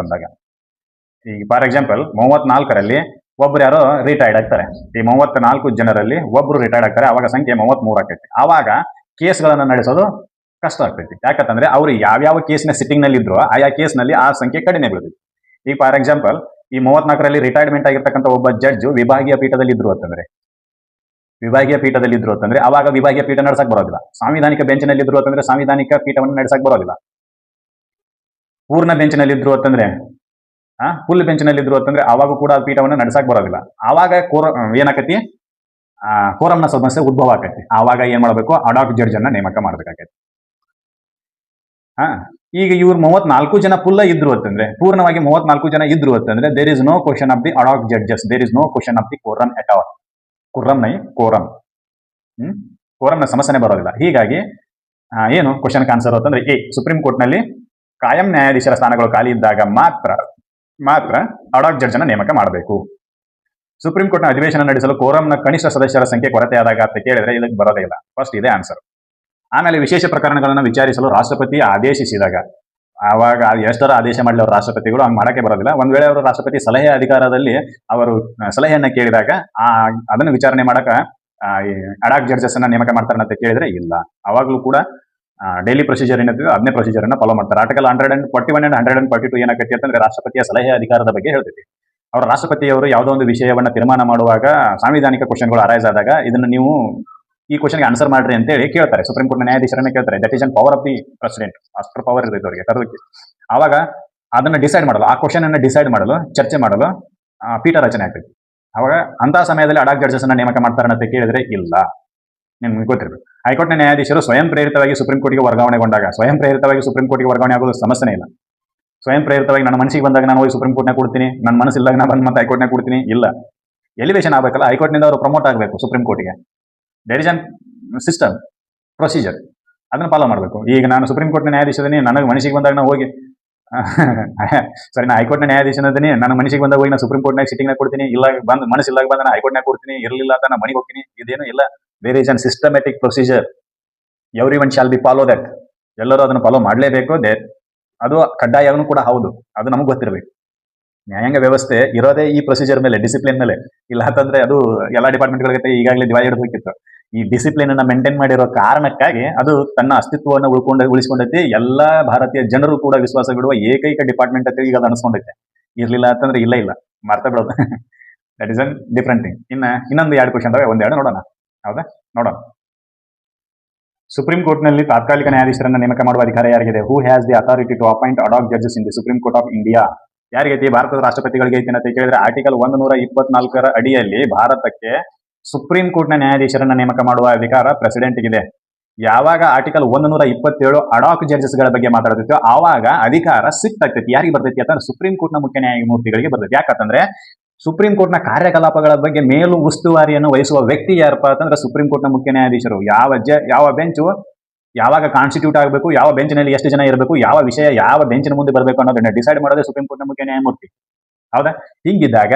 ಬಂದಾಗ. ಈಗ ಫಾರ್ ಎಕ್ಸಾಂಪಲ್ 34ರಲ್ಲಿ ಒಬ್ರು ಯಾರೋ ರಿಟೈರ್ಡ್ ಆಗ್ತಾರೆ. ಈ 34 ಜನರಲ್ಲಿ ಒಬ್ರು ರಿಟೈರ್ಡ್ ಆಗ್ತಾರೆ. ಅವಾಗ ಸಂಖ್ಯೆ 33 ಆಗ್ತೈತಿ. ಆವಾಗ ಕೇಸ್ಗಳನ್ನ ನಡೆಸೋದು ಕಷ್ಟ ಆಗ್ತೈತಿ. ಯಾಕಂತಂದ್ರೆ ಅವ್ರು ಯಾವ್ಯಾವ ಕೇಸ್ನ ಸಿಟ್ಟಿಂಗ್ ನಲ್ಲಿ ಇದ್ರು ಆಯಾ ಕೇಸ್ನಲ್ಲಿ ಆ ಸಂಖ್ಯೆ ಕಡಿಮೆ ಬೀಳ್ತೈತಿ. ಈಗ ಫಾರ್ ಎಕ್ಸಾಂಪಲ್ ಈ 34ರಲ್ಲಿ ರಿಟೈರ್ಮೆಂಟ್ ಆಗಿರ್ತಕ್ಕಂಥ ಒಬ್ಬ ಜಡ್ಜ್ ವಿಭಾಗೀಯ ಪೀಠದಲ್ಲಿ ಇದ್ರು ಅಂತಂದ್ರೆ ಅವಾಗ ವಿಭಾಗೀಯ ಪೀಠ ನಡೆಸಕ್ ಬರೋದಿಲ್ಲ. ಸಾಂವಿಧಾನಿಕ ಬೆಂಚ್ನಲ್ಲಿ ಇದ್ರು ಅಂತಂದ್ರೆ ಸಾಂವಿಧಾನಿಕ ಪೀಠವನ್ನು ನಡೆಸಕ್ ಬರೋದಿಲ್ಲ. ಪೂರ್ಣ ಬೆಂಚ್ನಲ್ಲಿ ಇದ್ರು ಅಂತಂದ್ರೆ ಫುಲ್ ಬೆಂಚ್ನಲ್ಲಿ ಇದ್ರು ಅಂತಂದ್ರೆ ಅವಾಗ ಕೂಡ ಪೀಠವನ್ನು ನಡೆಸಕ್ ಬರೋದಿಲ್ಲ. ಆವಾಗ ಏನಾಕತಿ ಕೋರಂನ ಸಮಸ್ಯೆ ಉದ್ಭವ ಆಕತಿ. ಆವಾಗ ಏನ್ ಮಾಡಬೇಕು? ಅಡಾಕ್ ಜಡ್ಜ್ ಅನ್ನ ನೇಮಕ ಮಾಡ್ಬೇಕಾಗೈತಿ. ಈಗ ಇವ್ರು 34 ಜನ ಫುಲ್ಲ ಇದ್ರು ಅಂತಂದ್ರೆ, ಪೂರ್ಣವಾಗಿ 34 ಜನ ಇದ್ರು ಅಂತಂದ್ರೆ there is no question of the ad hoc judges, there is no question of the quorum at all. ಕೋರಂನ ಸಮಸ್ಯೆನೇ ಬರೋದಿಲ್ಲ. ಹೀಗಾಗಿ ಏನು ಕ್ವಶನ್ ಆನ್ಸರ್ ಅಂತಂದ್ರೆ ಸುಪ್ರೀಂ ಕೋರ್ಟ್ನಲ್ಲಿ ಕಾಯಂ ನ್ಯಾಯಾಧೀಶರ ಸ್ಥಾನಗಳು ಖಾಲಿ ಇದ್ದಾಗ ಮಾತ್ರ ಅಡಾಕ್ ಜಡ್ಜ್ ಅನ್ನ ನೇಮಕ ಮಾಡಬೇಕು. ಸುಪ್ರೀಂ ಕೋರ್ಟ್ನ ಅಧಿವೇಶನ ನಡೆಸಲು ಕೋರಂನ ಕನಿಷ್ಠ ಸದಸ್ಯರ ಸಂಖ್ಯೆ ಕೊರತೆ ಆದಾಗ ಅಂತ ಕೇಳಿದ್ರೆ ಇದಕ್ಕೆ ಬರೋದೇ ಇಲ್ಲ. ಫಸ್ಟ್ ಇದೆ ಆನ್ಸರ್. ಆಮೇಲೆ ವಿಶೇಷ ಪ್ರಕರಣಗಳನ್ನು ವಿಚಾರಿಸಲು ರಾಷ್ಟ್ರಪತಿ ಆದೇಶಿಸಿದಾಗ ಆವಾಗ ಎಷ್ಟರ ಆದೇಶ ಮಾಡಲಿ ಅವರು ರಾಷ್ಟ್ರಪತಿಗಳು ಹಂಗೆ ಮಾಡಕ್ಕೆ ಬರೋದಿಲ್ಲ. ಒಂದ್ ವೇಳೆ ಅವರು ರಾಷ್ಟ್ರಪತಿ ಸಲಹೆ ಅಧಿಕಾರದಲ್ಲಿ ಅವರು ಸಲಹೆಯನ್ನ ಕೇಳಿದಾಗ ಅದನ್ನು ವಿಚಾರಣೆ ಮಾಡಕ ಅಡಾಕ್ ಜಡ್ಜಸ್ ಅನ್ನ ನೇಮಕ ಮಾಡ್ತಾರ ಅಂತ ಕೇಳಿದ್ರೆ ಇಲ್ಲ. ಅವಾಗಲೂ ಕೂಡ ಡೈಲಿ ಪ್ರೊಸೀಜರ್ ಏನಿದೆ ಅದನ್ನೇ ಪ್ರೊಸೀಜರ್ ಅನ್ನ ಫಾಲೋ ಮಾಡ್ತಾರೆ. ಆರ್ಟಿಕಲ್ 141 and 142 ಏನಾಗೈತಿ ಅಂತಂದ್ರೆ ರಾಷ್ಟ್ರಪತಿಯ ಸಲಹೆ ಅಧಿಕಾರದ ಬಗ್ಗೆ ಹೇಳ್ತೈತಿ. ಅವರ ರಾಷ್ಟ್ರಪತಿಯವರು ಯಾವುದೋ ಒಂದು ವಿಷಯವನ್ನ ತೀರ್ಮಾನ ಮಾಡುವಾಗ ಸಾಂವಿಧಾನಿಕ ಕ್ವಶನ್ಗಳು ಅರೈಸ್ ಆದಾಗ ಇದನ್ನು ನೀವು ಈ ಕ್ವಶನ್ಗೆ ಆನ್ಸರ್ ಮಾಡ್ರಿ ಅಂತೇಳಿ ಕೇಳ್ತಾರೆ. ಸುಪ್ರೀಂ ಕೋರ್ಟ್ ನ್ಯಾಯಾಧೀಶರನ್ನ ಕೇಳ್ತಾರೆ. That is an power of the president. ಅಷ್ಟರ ಪವರ್ ಇರ್ತೈತೆ ಅವರಿಗೆ ತರೋದಕ್ಕೆ. ಆವಾಗ ಅದನ್ನ ಡಿಸೈಡ್ ಮಾಡಲು, ಆ ಕ್ವಶನ್ ಅನ್ನ ಡಿಸೈಡ್ ಮಾಡಲು, ಚರ್ಚೆ ಮಾಡಲು ಪೀಠ ರಚನೆ ಆಗ್ತೈತಿ. ಅವಾಗ ಅಂತ ಸಮಯದಲ್ಲಿ ಅಡಾಕ್ ಜಡ್ಜಸ್ ಅನ್ನ ನೇಮಕ ಮಾಡ್ತಾರ ಅಂತ ಕೇಳಿದ್ರೆ ಇಲ್ಲ. ನಿಮ್ಗೆ ಗೊತ್ತಿರಬೇಕು. ಹೈಕೋರ್ಟ್ನ ನ್ಯಾಯಾಧೀಶರು ಸ್ವಯಂ ಪ್ರೇರಿತವಾಗಿ ಸುಪ್ರೀಂ ಕೋರ್ಟ್ಗೆ ವರ್ಗಾವಣೆಗೊಂಡಾಗ, ಸ್ವಯಂ ಪ್ರೇರಿತವಾಗಿ ಸುಪ್ರೀಂ ಕೋರ್ಟ್ಗೆ ವರ್ಗಾವಣೆ ಆಗೋದು ಸಮಸ್ಯೆನೇ ಇಲ್ಲ. ಸ್ವಯಂ ಪ್ರೇರಿತವಾಗಿ ನನ್ನ ಮನಸ್ಸಿಗೆ ಬಂದಾಗ ನಾನು ಹೋಗಿ ಸುಪ್ರೀಂ ಕೋರ್ಟ್ನ ಕೊಡ್ತೀನಿ, ನನ್ನ ಮನಸ್ಸಿಲ್ದಾಗ ನಾನು ಬಂದು ಮತ್ತೆ ಹೈಕೋರ್ಟ್ನ ಕೊಡ್ತೀನಿ ಇಲ್ಲ. ಎಲಿವೇಶನ್ ಆಗಬೇಕಲ್ಲ, ಹೈಕೋರ್ಟ್ನಿಂದ ಅವರು ಪ್ರಮೋಟ್ ಆಗಬೇಕು ಸುಪ್ರೀಂ ಕೋರ್ಟ್ಗೆ. There is an system procedure. ಅದನ್ನ ಫಾಲೋ ಮಾಡಬೇಕು. ಈಗ ನಾನು ಸುಪ್ರೀಂ ಕೋರ್ಟ್ನ ನ್ಯಾಯಾಧೀಶದೀನಿ, ನನಗೆ ಮನಸ್ಸಿಗೆ ಬಂದಾಗ ನಾವು ಹೋಗಿ ಸರಿ, ನಾ ಹೈಕೋರ್ಟ್ನ ನ್ಯಾಯಾಧೀಶನದೀನಿ, ನನ್ನ ಮನಸ್ಸಿಗೆ ಬಂದಾಗ ಹೋಗಿ ನಾ ಸುಪ್ರೀಂ ಕೋರ್ಟ್ನಾಗ ಸಿಟ್ಟಿಂಗ್ನಾಗ ಕೊಡ್ತೀನಿ, ಇಲ್ಲ ಬಂದು ಮನಸ್ಸಿಲ್ಲಾಗ ಬಂದ ನಾನು ಹೈಕೋರ್ಟ್ನಾಗ ಕೊಡ್ತೀನಿ, ಇರಲಿಲ್ಲ ಅಂತ ನಾ ಮನೆಗೆ ಹೋಗ್ತೀನಿ. ಇದೇನು ಇಲ್ಲ. There is an systematic procedure. Every one shall be follow that. ಎಲ್ಲರೂ ಅದನ್ನು ಫಾಲೋ ಮಾಡಲೇಬೇಕು. ಅದು ಕಡ್ಡಾಯವೂ ಕೂಡ ಹೌದು. ಅದು ನಮಗೆ ಗೊತ್ತಿರಬೇಕು. ನ್ಯಾಯಾಂಗ ವ್ಯವಸ್ಥೆ ಇರೋದೇ ಈ ಪ್ರೊಸೀಜರ್ ಮೇಲೆ, ಡಿಸಿಪ್ಲಿನ್ ಮೇಲೆ. ಇಲ್ಲ ಅಂತಂದ್ರೆ ಅದು ಎಲ್ಲ ಡಿಪಾರ್ಟ್ಮೆಂಟ್ಗಳಿಗೆ ಈಗಾಗಲೇ ಡಿವೈಡ್ ಹೋಗಿತ್ತು. ಈ ಡಿಸಿಪ್ಲಿನ್ ಅನ್ನ ಮೇಂಟೈನ್ ಮಾಡಿರೋ ಕಾರಣಕ್ಕಾಗಿ ಅದು ತನ್ನ ಅಸ್ತಿತ್ವವನ್ನು ಉಳಿಸ್ಕೊಂಡೈತಿ. ಎಲ್ಲಾ ಭಾರತೀಯ ಜನರು ಕೂಡ ವಿಶ್ವಾಸ ಬಿಡುವ ಏಕೈಕ ಡಿಪಾರ್ಟ್ಮೆಂಟ್ ಅಂತ ಈಗ ಅದು ಅನಿಸ್ಕೊಂಡೈತೆ. ಇರ್ಲಿಲ್ಲ ಅಂತಂದ್ರೆ ಇಲ್ಲ ಮಾರ್ತಾ ಬಿಡೋದು. That is an different thing. ಇನ್ನೊಂದು 2 ಕ್ವಶನ್ ಅದಾವೆ, ಒಂದೆರಡು ನೋಡೋಣ. ಹೌದಾ, ನೋಡೋಣ. ಸುಪ್ರೀಂ ಕೋರ್ಟ್ನಲ್ಲಿ ತಾತ್ಕಾಲಿಕ ನ್ಯಾಯಾಧೀಶರನ್ನು ನೇಮಕ ಮಾಡುವ ಅಧಿಕಾರ ಯಾರಿಗಿದೆ? Who has the authority to appoint ad hoc judges in the supreme Court of India? ಯಾರಿಗೈತಿ? ಭಾರತದ ರಾಷ್ಟ್ರಪತಿಗಳಿಗೆ ಐತಿ ಅಂತ ಕೇಳಿದ್ರೆ ಆರ್ಟಿಕಲ್ 124 ಅಡಿಯಲ್ಲಿ ಭಾರತಕ್ಕೆ ಸುಪ್ರೀಂ ಕೋರ್ಟ್ನ ನ್ಯಾಯಾಧೀಶರನ್ನ ನೇಮಕ ಮಾಡುವ ಅಧಿಕಾರ ಪ್ರೆಸಿಡೆಂಟ್ಗಿದೆ. ಯಾವಾಗ ಆರ್ಟಿಕಲ್ 127 ಅಡಾಕ್ ಜಡ್ಜಸ್ಗಳ ಬಗ್ಗೆ ಮಾತಾಡ್ತೈತೋ ಆವಾಗ ಅಧಿಕಾರ ಸಿಕ್ತಾಗ್ತೈತಿ. ಯಾರಿಗೆ ಬರ್ತೈತಿ ಅಂತಂದ್ರೆ ಸುಪ್ರೀಂ ಕೋರ್ಟ್ನ ಮುಖ್ಯ ನ್ಯಾಯಮೂರ್ತಿಗಳಿಗೆ ಬರ್ತೈತಿ. ಯಾಕಂತಂದ್ರೆ ಸುಪ್ರೀಂ ಕೋರ್ಟ್ನ ಕಾರ್ಯಕಲಾಪಗಳ ಬಗ್ಗೆ ಮೇಲು ಉಸ್ತುವಾರಿಯನ್ನು ವಹಿಸುವ ವ್ಯಕ್ತಿ ಯಾರಪ್ಪ ಅಂತಂದ್ರೆ ಸುಪ್ರೀಂ ಕೋರ್ಟ್ನ ಮುಖ್ಯ ನ್ಯಾಯಾಧೀಶರು. ಯಾವ ಬೆಂಚು ಯಾವಾಗ ಕಾನ್ಸ್ಟಿಟ್ಯೂಟ್ ಆಗಬೇಕು, ಯಾವ ಬೆಂಚ್ನಲ್ಲಿ ಎಷ್ಟು ಜನ ಇರಬೇಕು, ಯಾವ ವಿಷಯ ಯಾವ ಬೆಂಚಿನ ಮುಂದೆ ಬರಬೇಕು ಅನ್ನೋದನ್ನ ಡಿಸೈಡ್ ಮಾಡೋದೇ ಸುಪ್ರೀಂ ಕೋರ್ಟ್ನ ಮುಖ್ಯ ನ್ಯಾಯಮೂರ್ತಿ. ಹೌದಾ? ಹಿಂಗಿದ್ದಾಗ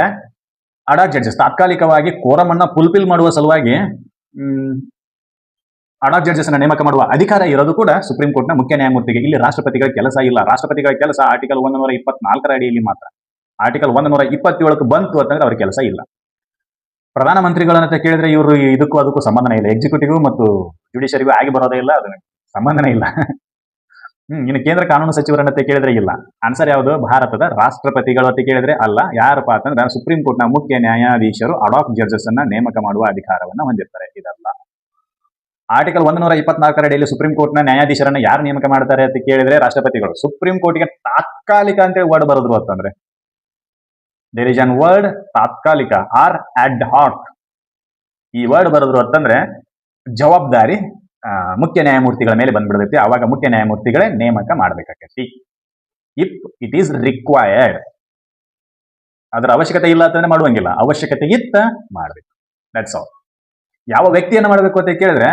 ಅಡಾಕ್ ಜಡ್ಜಸ್ ತಾತ್ಕಾಲಿಕವಾಗಿ ಕೋರಮ್ ಅನ್ನ ಫುಲ್ಫಿಲ್ ಮಾಡುವ ಸಲುವಾಗಿ ಅಡಾಕ್ ಜಡ್ಜಸ್ ಅನ್ನ ನೇಮಕ ಮಾಡುವ ಅಧಿಕಾರ ಇರೋದು ಕೂಡ ಸುಪ್ರೀಂ ಕೋರ್ಟ್ನ ಮುಖ್ಯ ನ್ಯಾಯಮೂರ್ತಿಗೆ. ಇಲ್ಲಿ ರಾಷ್ಟ್ರಪತಿಗಳ ಕೆಲಸ ಇಲ್ಲ. ರಾಷ್ಟ್ರಪತಿಗಳ ಕೆಲಸ ಆರ್ಟಿಕಲ್ 124 ಅಡಿಯಲ್ಲಿ ಮಾತ್ರ. ಆರ್ಟಿಕಲ್ 127 ಬಂತು ಅಂತಂದ್ರೆ ಅವ್ರ ಕೆಲಸ ಇಲ್ಲ. ಪ್ರಧಾನಮಂತ್ರಿಗಳನ್ನ ಕೇಳಿದ್ರೆ ಇವರು ಇದಕ್ಕೂ ಅದಕ್ಕೂ ಸಂಬಂಧನೇ ಇಲ್ಲ. ಎಕ್ಸಿಕ್ಯೂಟಿವ್ ಮತ್ತು ಜುಡಿಷರಿಗೂ ಆಗಿ ಬರೋದೇ ಇಲ್ಲ, ಅದನ್ನ ಸಂಬಂಧನೇ ಇಲ್ಲ. ಇನ್ನು ಕೇಂದ್ರ ಕಾನೂನು ಸಚಿವರನ್ನ ಕೇಳಿದ್ರೆ ಇಲ್ಲ. ಆನ್ಸರ್ ಯಾವುದು? ಭಾರತದ ರಾಷ್ಟ್ರಪತಿಗಳು ಅಂತ ಕೇಳಿದ್ರೆ ಅಲ್ಲ. ಯಾರಪ್ಪ ಅಂತಂದ್ರೆ ಸುಪ್ರೀಂ ಕೋರ್ಟ್ನ ಮುಖ್ಯ ನ್ಯಾಯಾಧೀಶರು ಅಡಾಕ್ ಜಡ್ಜಸ್ ಅನ್ನ ನೇಮಕ ಮಾಡುವ ಅಧಿಕಾರವನ್ನ ಹೊಂದಿರ್ತಾರೆ. ಇದಲ್ಲ. ಆರ್ಟಿಕಲ್ 124 ಅಡಿಯಲ್ಲಿ ಸುಪ್ರೀಂ ಕೋರ್ಟ್ನ ನ್ಯಾಯಾಧೀಶರನ್ನ ಯಾರು ನೇಮಕ ಮಾಡ್ತಾರೆ ಅಂತ ಕೇಳಿದ್ರೆ ರಾಷ್ಟ್ರಪತಿಗಳು. ಸುಪ್ರೀಂ ಕೋರ್ಟ್ಗೆ ತಾತ್ಕಾಲಿಕ ಅಂತೇಳಿ ವರ್ಡ್ ಬರೋದ್ರು ಅಂತಂದ್ರೆ ದೇರ್ ಇಸ್ ಅನ್ ವರ್ಡ್ ತಾತ್ಕಾಲಿಕ ಆರ್ ಅಡ್ ಹಾಕ್. ಈ ವರ್ಡ್ ಬರೋದ್ರು ಅಂತಂದ್ರೆ ಜವಾಬ್ದಾರಿ ಮುಖ್ಯ ನ್ಯಾಯಮೂರ್ತಿಗಳ ಮೇಲೆ ಬಂದ್ಬಿಡ್ತೈತಿ. ಆವಾಗ ಮುಖ್ಯ ನ್ಯಾಯಮೂರ್ತಿಗಳೇ ನೇಮಕ ಮಾಡ್ಬೇಕಾಗೈತಿ. If it is required. ಅದರ ಅವಶ್ಯಕತೆ ಇಲ್ಲ ಅಂತಂದ್ರೆ ಮಾಡುವಂಗಿಲ್ಲ, ಅವಶ್ಯಕತೆ ಇತ್ತ ಮಾಡ್ಬೇಕು. That's all. ಯಾವ ವ್ಯಕ್ತಿಯನ್ನ ಮಾಡಬೇಕು ಅಂತ ಕೇಳಿದ್ರೆ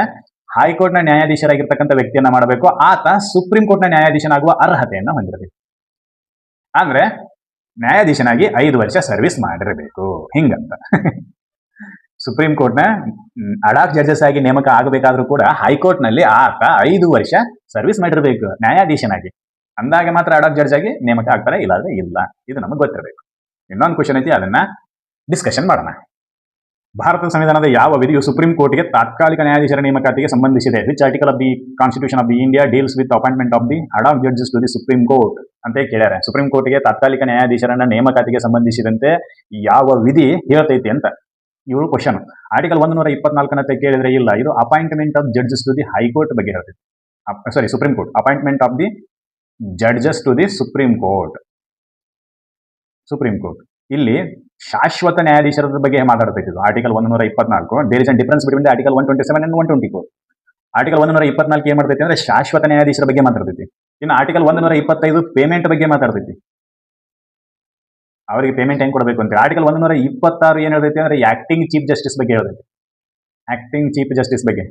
ಹೈಕೋರ್ಟ್ನ ನ್ಯಾಯಾಧೀಶರಾಗಿರ್ತಕ್ಕಂಥ ವ್ಯಕ್ತಿಯನ್ನ ಮಾಡಬೇಕು. ಆತ ಸುಪ್ರೀಂ ಕೋರ್ಟ್ನ ನ್ಯಾಯಾಧೀಶನಾಗುವ ಅರ್ಹತೆಯನ್ನ ಹೊಂದಿರಬೇಕು. ಅಂದ್ರೆ ನ್ಯಾಯಾಧೀಶನಾಗಿ 5 ವರ್ಷ ಸರ್ವಿಸ್ ಮಾಡಿರಬೇಕು ಹಿಂಗಂತ. ಸುಪ್ರೀಂ ಕೋರ್ಟ್ನ ಅಡಾಕ್ ಜಡ್ಜಸ್ ಆಗಿ ನೇಮಕ ಆಗಬೇಕಾದ್ರೂ ಕೂಡ ಹೈಕೋರ್ಟ್ ನಲ್ಲಿ ಆತ 5 ವರ್ಷ ಸರ್ವಿಸ್ ಮಾಡಿರಬೇಕು ನ್ಯಾಯಾಧೀಶನಾಗಿ. ಅಂದಾಗ ಮಾತ್ರ ಅಡಾಕ್ ಜಡ್ಜ್ ಆಗಿ ನೇಮಕ ಆಗ್ತಾರೆ, ಇಲ್ಲಾಂದ್ರೆ ಇಲ್ಲ. ಇದು ನಮಗೆ ಗೊತ್ತಿರಬೇಕು. ಇನ್ನೊಂದು ಕ್ವಶನ್ ಐತಿ, ಅದನ್ನ ಡಿಸ್ಕಷನ್ ಮಾಡೋಣ. ಭಾರತದ ಸಂವಿಧಾನದ ಯಾವ ವಿಧಿಯು ಸುಪ್ರೀಂ ಕೋರ್ಟ್ಗೆ ತಾತ್ಕಾಲಿಕ ನ್ಯಾಯಾಧೀಶರ ನೇಮಕಾತಿಗೆ ಸಂಬಂಧಿಸಿದೆ? Which article of the constitution of the India deals with appointment of the ad hoc judges to the supreme court ಅಂತ ಕೇಳ್ಯಾರೆ. ಸುಪ್ರೀಂ ಕೋರ್ಟ್ಗೆ ತಾತ್ಕಾಲಿಕ ನ್ಯಾಯಾಧೀಶರನ್ನ ನೇಮಕಾತಿಗೆ ಸಂಬಂಧಿಸಿದಂತೆ ಯಾವ ವಿಧಿ ಹೇಳ್ತೈತಿ ಅಂತ ಇವರು ಕ್ವಶನ್. ಆರ್ಟಿಕಲ್ 124 ಅಂತ ಕೇಳಿದ್ರೆ ಇಲ್ಲ, ಇದು appointment of judges to the high court ಬಗ್ಗೆ ಹೇಳ್ತೈತಿ. Sorry, Supreme Court. Appointment of the judges to the supreme Court. Supreme Court ಇಲ್ಲಿ ಶಾಶ್ವತ ನ್ಯಾಯಾಧೀಶರ ಬಗ್ಗೆ ಮಾತಾಡ್ತೈತಿ. Article 124. There is a difference between article 127 and 124. Article 124 ಏನ್ ಮಾಡ್ತೈತಿ ಅಂದ್ರೆ ಶಾಶ್ವತ ನ್ಯಾಯಾಧೀಶರ ಬಗ್ಗೆ ಮಾತಾಡ್ತೈತಿ. ಇನ್ನು ಆರ್ಟಿಕಲ್ 125 ಪೇಮೆಂಟ್ ಬಗ್ಗೆ ಮಾತಾಡ್ತೈತಿ. ಅವರಿಗೆ ಪೇಮೆಂಟ್ ಹೆಂಗ್ ಕೊಡಬೇಕು ಅಂತ. ಆರ್ಟಿಕಲ್ 126 ಏನ್ ಹೇಳ್ತೈತಿ ಅಂದ್ರೆ ಆಕ್ಟಿಂಗ್ ಚೀಫ್ ಜಸ್ಟಿಸ್ ಬಗ್ಗೆ ಹೇಳ್ತೈತಿ. ಆಕ್ಟಿಂಗ್ ಚೀಫ್ ಜಸ್ಟಿಸ್ ಬಗ್ಗೆ,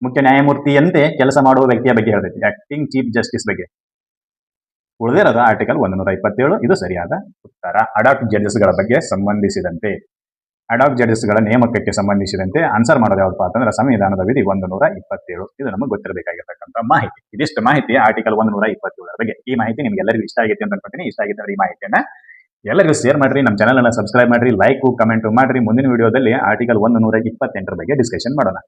ಮುಖ್ಯ ನ್ಯಾಯಮೂರ್ತಿಯಂತೆ ಕೆಲಸ ಮಾಡುವ ವ್ಯಕ್ತಿಯ ಬಗ್ಗೆ ಹೇಳ್ತೈತಿ. ಆಕ್ಟಿಂಗ್ ಚೀಫ್ ಜಸ್ಟಿಸ್ ಬಗ್ಗೆ. ಉಳಿದಿರೋದು ಆರ್ಟಿಕಲ್ 127. ಇದು ಸರಿಯಾದ ಉತ್ತರ. ಅಡಾಕ್ ಜಡ್ಜಸ್ಗಳ ಬಗ್ಗೆ ಸಂಬಂಧಿಸಿದಂತೆ, ಅಡಾಕ್ ಜಡ್ಜಸ್ಗಳ ನೇಮಕಕ್ಕೆ ಸಂಬಂಧಿಸಿದಂತೆ ಆನ್ಸರ್ ಮಾಡೋದು ಯಾವಪ್ಪ ಅಂತಂದ್ರೆ ಸಂವಿಧಾನದ ವಿಧಿ 127. ಇದು ನಮಗೆ ಗೊತ್ತಿರಬೇಕಾಗಿರ್ತಕ್ಕಂಥ ಮಾಹಿತಿ. ಇದಿಷ್ಟು ಮಾಹಿತಿ ಆರ್ಟಿಕಲ್ 127 ಬಗ್ಗೆ. ಈ ಮಾಹಿತಿ ನಿಮ್ಗೆ ಎಲ್ಲರಿಗೂ ಇಷ್ಟ ಆಗಿದೆ ಅಂತ ಅನ್ಕೊತೀನಿ. ಇಷ್ಟ ಆಗಿದ್ರೆ ಈ ಮಾಹಿತಿಯನ್ನ ಎಲ್ಲರಿಗೂ ಶೇರ್ ಮಾಡ್ರಿ, ನಮ್ಮ ಚಾನಲ್ ಅನ್ನ ಸಬ್ಸ್ಕ್ರೈಬ್ ಮಾಡ್ರಿ, ಲೈಕ್ ಕಮೆಂಟ್ ಮಾಡ್ರಿ. ಮುಂದಿನ ವಿಡಿಯೋದಲ್ಲಿ ಆರ್ಟಿಕಲ್ 128 ಬಗ್ಗೆ ಡಿಸ್ಕಷನ್ ಮಾಡೋಣ.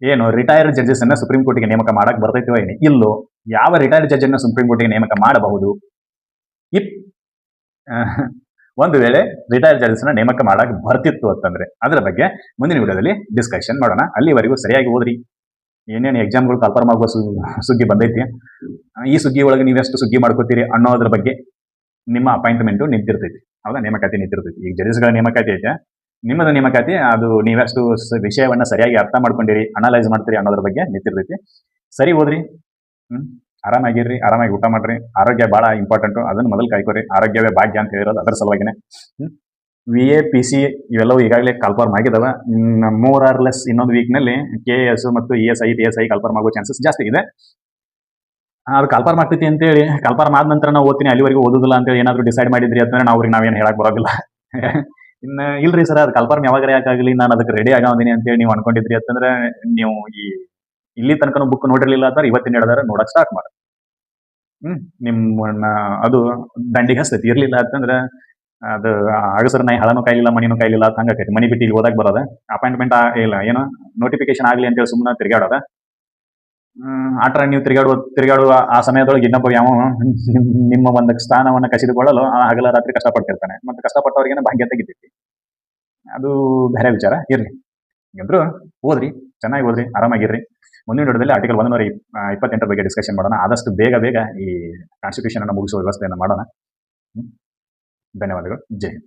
ಏನು ರಿಟೈರ್ಡ್ ಜಡ್ಜಸ್ ಅನ್ನ ಸುಪ್ರೀಂ ಕೋರ್ಟ್ಗೆ ನೇಮಕ ಮಾಡಕ್ ಬರ್ತೈತೋ ಏನು ಇಲ್ಲೋ, ಯಾವ ರಿಟೈರ್ಡ್ ಜಡ್ಜ್ ಅನ್ನ ಸುಪ್ರೀಂ ಕೋರ್ಟ್ಗೆ ನೇಮಕ ಮಾಡಬಹುದು, ಇಫ್ ಒಂದು ವೇಳೆ ರಿಟೈರ್ಡ್ ಜಡ್ಜಸ್ ನ ನೇಮಕ ಮಾಡಕ್ ಬರ್ತಿತ್ತು ಅಂತಂದ್ರೆ ಅದರ ಬಗ್ಗೆ ಮುಂದಿನ ವಿಡಿಯೋದಲ್ಲಿ ಡಿಸ್ಕಷನ್ ಮಾಡೋಣ. ಅಲ್ಲಿವರೆಗೂ ಸರಿಯಾಗಿ ಓದ್ರಿ. ಏನೇನು ಎಕ್ಸಾಮ್ಗಳು ಕನ್ಫರ್ಮ್ ಆಗುವ ಸುಗ್ಗಿ ಬಂದೈತಿ. ಈ ಸುಗ್ಗಿ ಒಳಗೆ ನೀವೆಷ್ಟು ಸುಗ್ಗಿ ಮಾಡ್ಕೋತೀರಿ ಅನ್ನೋದ್ರ ಬಗ್ಗೆ ನಿಮ್ಮ ಅಪಾಯಿಂಟ್ಮೆಂಟು ನಿಂತಿರ್ತೈತಿ. ಹೌದಾ? ನೇಮಕಾತಿ ನಿಂತಿರ್ತೈತಿ. ಈಗ ಜಡ್ಜಸ್ಗಳ ನೇಮಕಾತಿ ಐತೆ, ನಿಮ್ಮದು ನೇಮಕಾತಿ ಅದು ನೀವೆಷ್ಟು ವಿಷಯವನ್ನ ಸರಿಯಾಗಿ ಅರ್ಥ ಮಾಡ್ಕೊಂಡಿರಿ, ಅನಲೈಸ್ ಮಾಡ್ತೀರಿ ಅನ್ನೋದ್ರ ಬಗ್ಗೆ ನಿಂತಿರ್ತೈತಿ. ಸರಿ ಓದ್ರಿ. ಆರಾಮಾಗಿರ್ರಿ, ಆರಾಮಾಗಿ ಊಟ ಮಾಡ್ರಿ. ಆರೋಗ್ಯ ಬಹಳ ಇಂಪಾರ್ಟೆಂಟು, ಅದನ್ನ ಮೊದಲು ಕಾಯ್ಕೋರಿ. ಆರೋಗ್ಯವೇ ಭಾಗ್ಯ ಅಂತ ಹೇಳಿರೋದು ಅದರ ಸಲುವಾಗಿನೇ. VA PC ಇವೆಲ್ಲವೂ ಈಗಾಗಲೇ ಕಾಲ್ಫಾರ್ಮ್ ಆಗಿದಾವ. ಮೋರ್ ಆರ್ ಲೆಸ್ ಇನ್ನೊಂದು ವೀಕ್ನಲ್ಲಿ KS ಮತ್ತು ESI PSI ಕಾಲ್ಫಾರ್ಮ್ ಆಗೋ ಚಾನ್ಸಸ್ ಜಾಸ್ತಿ ಇದೆ. ಅದು ಕಾಲ್ಫಾರ್ಮ್ ಆಗ್ತೈತಿ ಅಂತೇಳಿ ಕಾಲ್ಫಾರ್ಮ್ ಆದ ನಂತರ ನಾವು ಓದ್ತೀನಿ ಅಲ್ಲಿವರೆಗೂ ಓದುದಿಲ್ಲ ಅಂತೇಳಿ ಏನಾದ್ರು ಡಿಸೈಡ್ ಮಾಡಿದ್ರಿ ಅಂತಂದ್ರೆ ನಾವೇನು ಹೇಳಕ್ ಬರೋದಿಲ್ಲ. ಇನ್ನು ಇಲ್ರಿ ಸರ್ ಅದು ಕಾಲ್ಫಾರ್ಮ್ ಯಾವಾಗ ಯಾಕಾಗಲಿ ನಾನು ಅದಕ್ಕೆ ರೆಡಿ ಆಗವದೀನಿ ಅಂತೇಳಿ ನೀವು ಅನ್ಕೊಂಡಿದ್ರಿ ಅಂತಂದ್ರೆ ನೀವು ಇಲ್ಲಿ ತನಕ ಬುಕ್ ನೋಡಿರ್ಲಿಲ್ಲ ಅಂದ್ರೆ ಇವತ್ತಿನ ಹಿಡಿದಾರ ನೋಡಕ್ ಸ್ಟಾರ್ಟ್ ಮಾಡಿ. ನಿಮ್ಮನ್ನ ಅದು ದಂಡಿಗೆ ಹಸ್ತೈತಿ. ಇರ್ಲಿಲ್ಲ ಅಂತಂದ್ರೆ ಅದು ಅಗಸರ ನಾಯಿ ಹಳನೂ ಕಾಯ್ಲಿಲ್ಲ ಮಣಿನೂ ಕಾಯ್ಲಿಲ್ಲ ಅಂತ ಹಂಗಾಕೈತಿ. ಮನಿ ಬಿಟ್ಟು ಇಲ್ಲಿ ಓದಕ್ ಬರೋದ, ಅಪಾಯಿಂಟ್ಮೆಂಟ್ ಇಲ್ಲ ಏನೋ ನೋಟಿಫಿಕೇಶನ್ ಆಗ್ಲಿ ಅಂತೇಳಿ ಸುಮ್ಮನೆ ತಿರ್ಗಾಡೋದ. ಆತರ ನೀವು ತಿರುಗಾಡುವ ಆ ಸಮಯದೊಳಗೆ ಇನ್ನೊಬ್ಬ ಯಾವ ನಿಮ್ಮ ಒಂದು ಸ್ಥಾನವನ್ನ ಕಸಿದುಕೊಳ್ಳಲು ಹಗಲ ರಾತ್ರಿ ಕಷ್ಟಪಡ್ತಿರ್ತಾನೆ. ಮತ್ತೆ ಕಷ್ಟಪಟ್ಟವ್ರಿಗೆ ಭಾಗ್ಯ ತೆಗಿತೈತಿ. ಅದು ಬೇರೆ ವಿಚಾರ. ಇರ್ಲಿ, ಈಗಂದ್ರು ಓದ್ರಿ, ಚೆನ್ನಾಗಿ ಓದ್ರಿ, ಆರಾಮಾಗಿರ್ರಿ. ಮುಂದಿನ ವಿಡಿಯೋದಲ್ಲಿ ಆರ್ಟಿಕಲ್ 128 ಬಗ್ಗೆ ಡಿಸ್ಕಷನ್ ಮಾಡೋಣ. ಆದಷ್ಟು ಬೇಗ ಈ ಕಾನ್ಸ್ಟಿಟ್ಯೂಷನ್ ಅನ್ನು ಮುಗಿಸುವ ವ್ಯವಸ್ಥೆಯನ್ನು ಮಾಡೋಣ. ಧನ್ಯವಾದಗಳು. ಜೈ ಹಿಂದ್.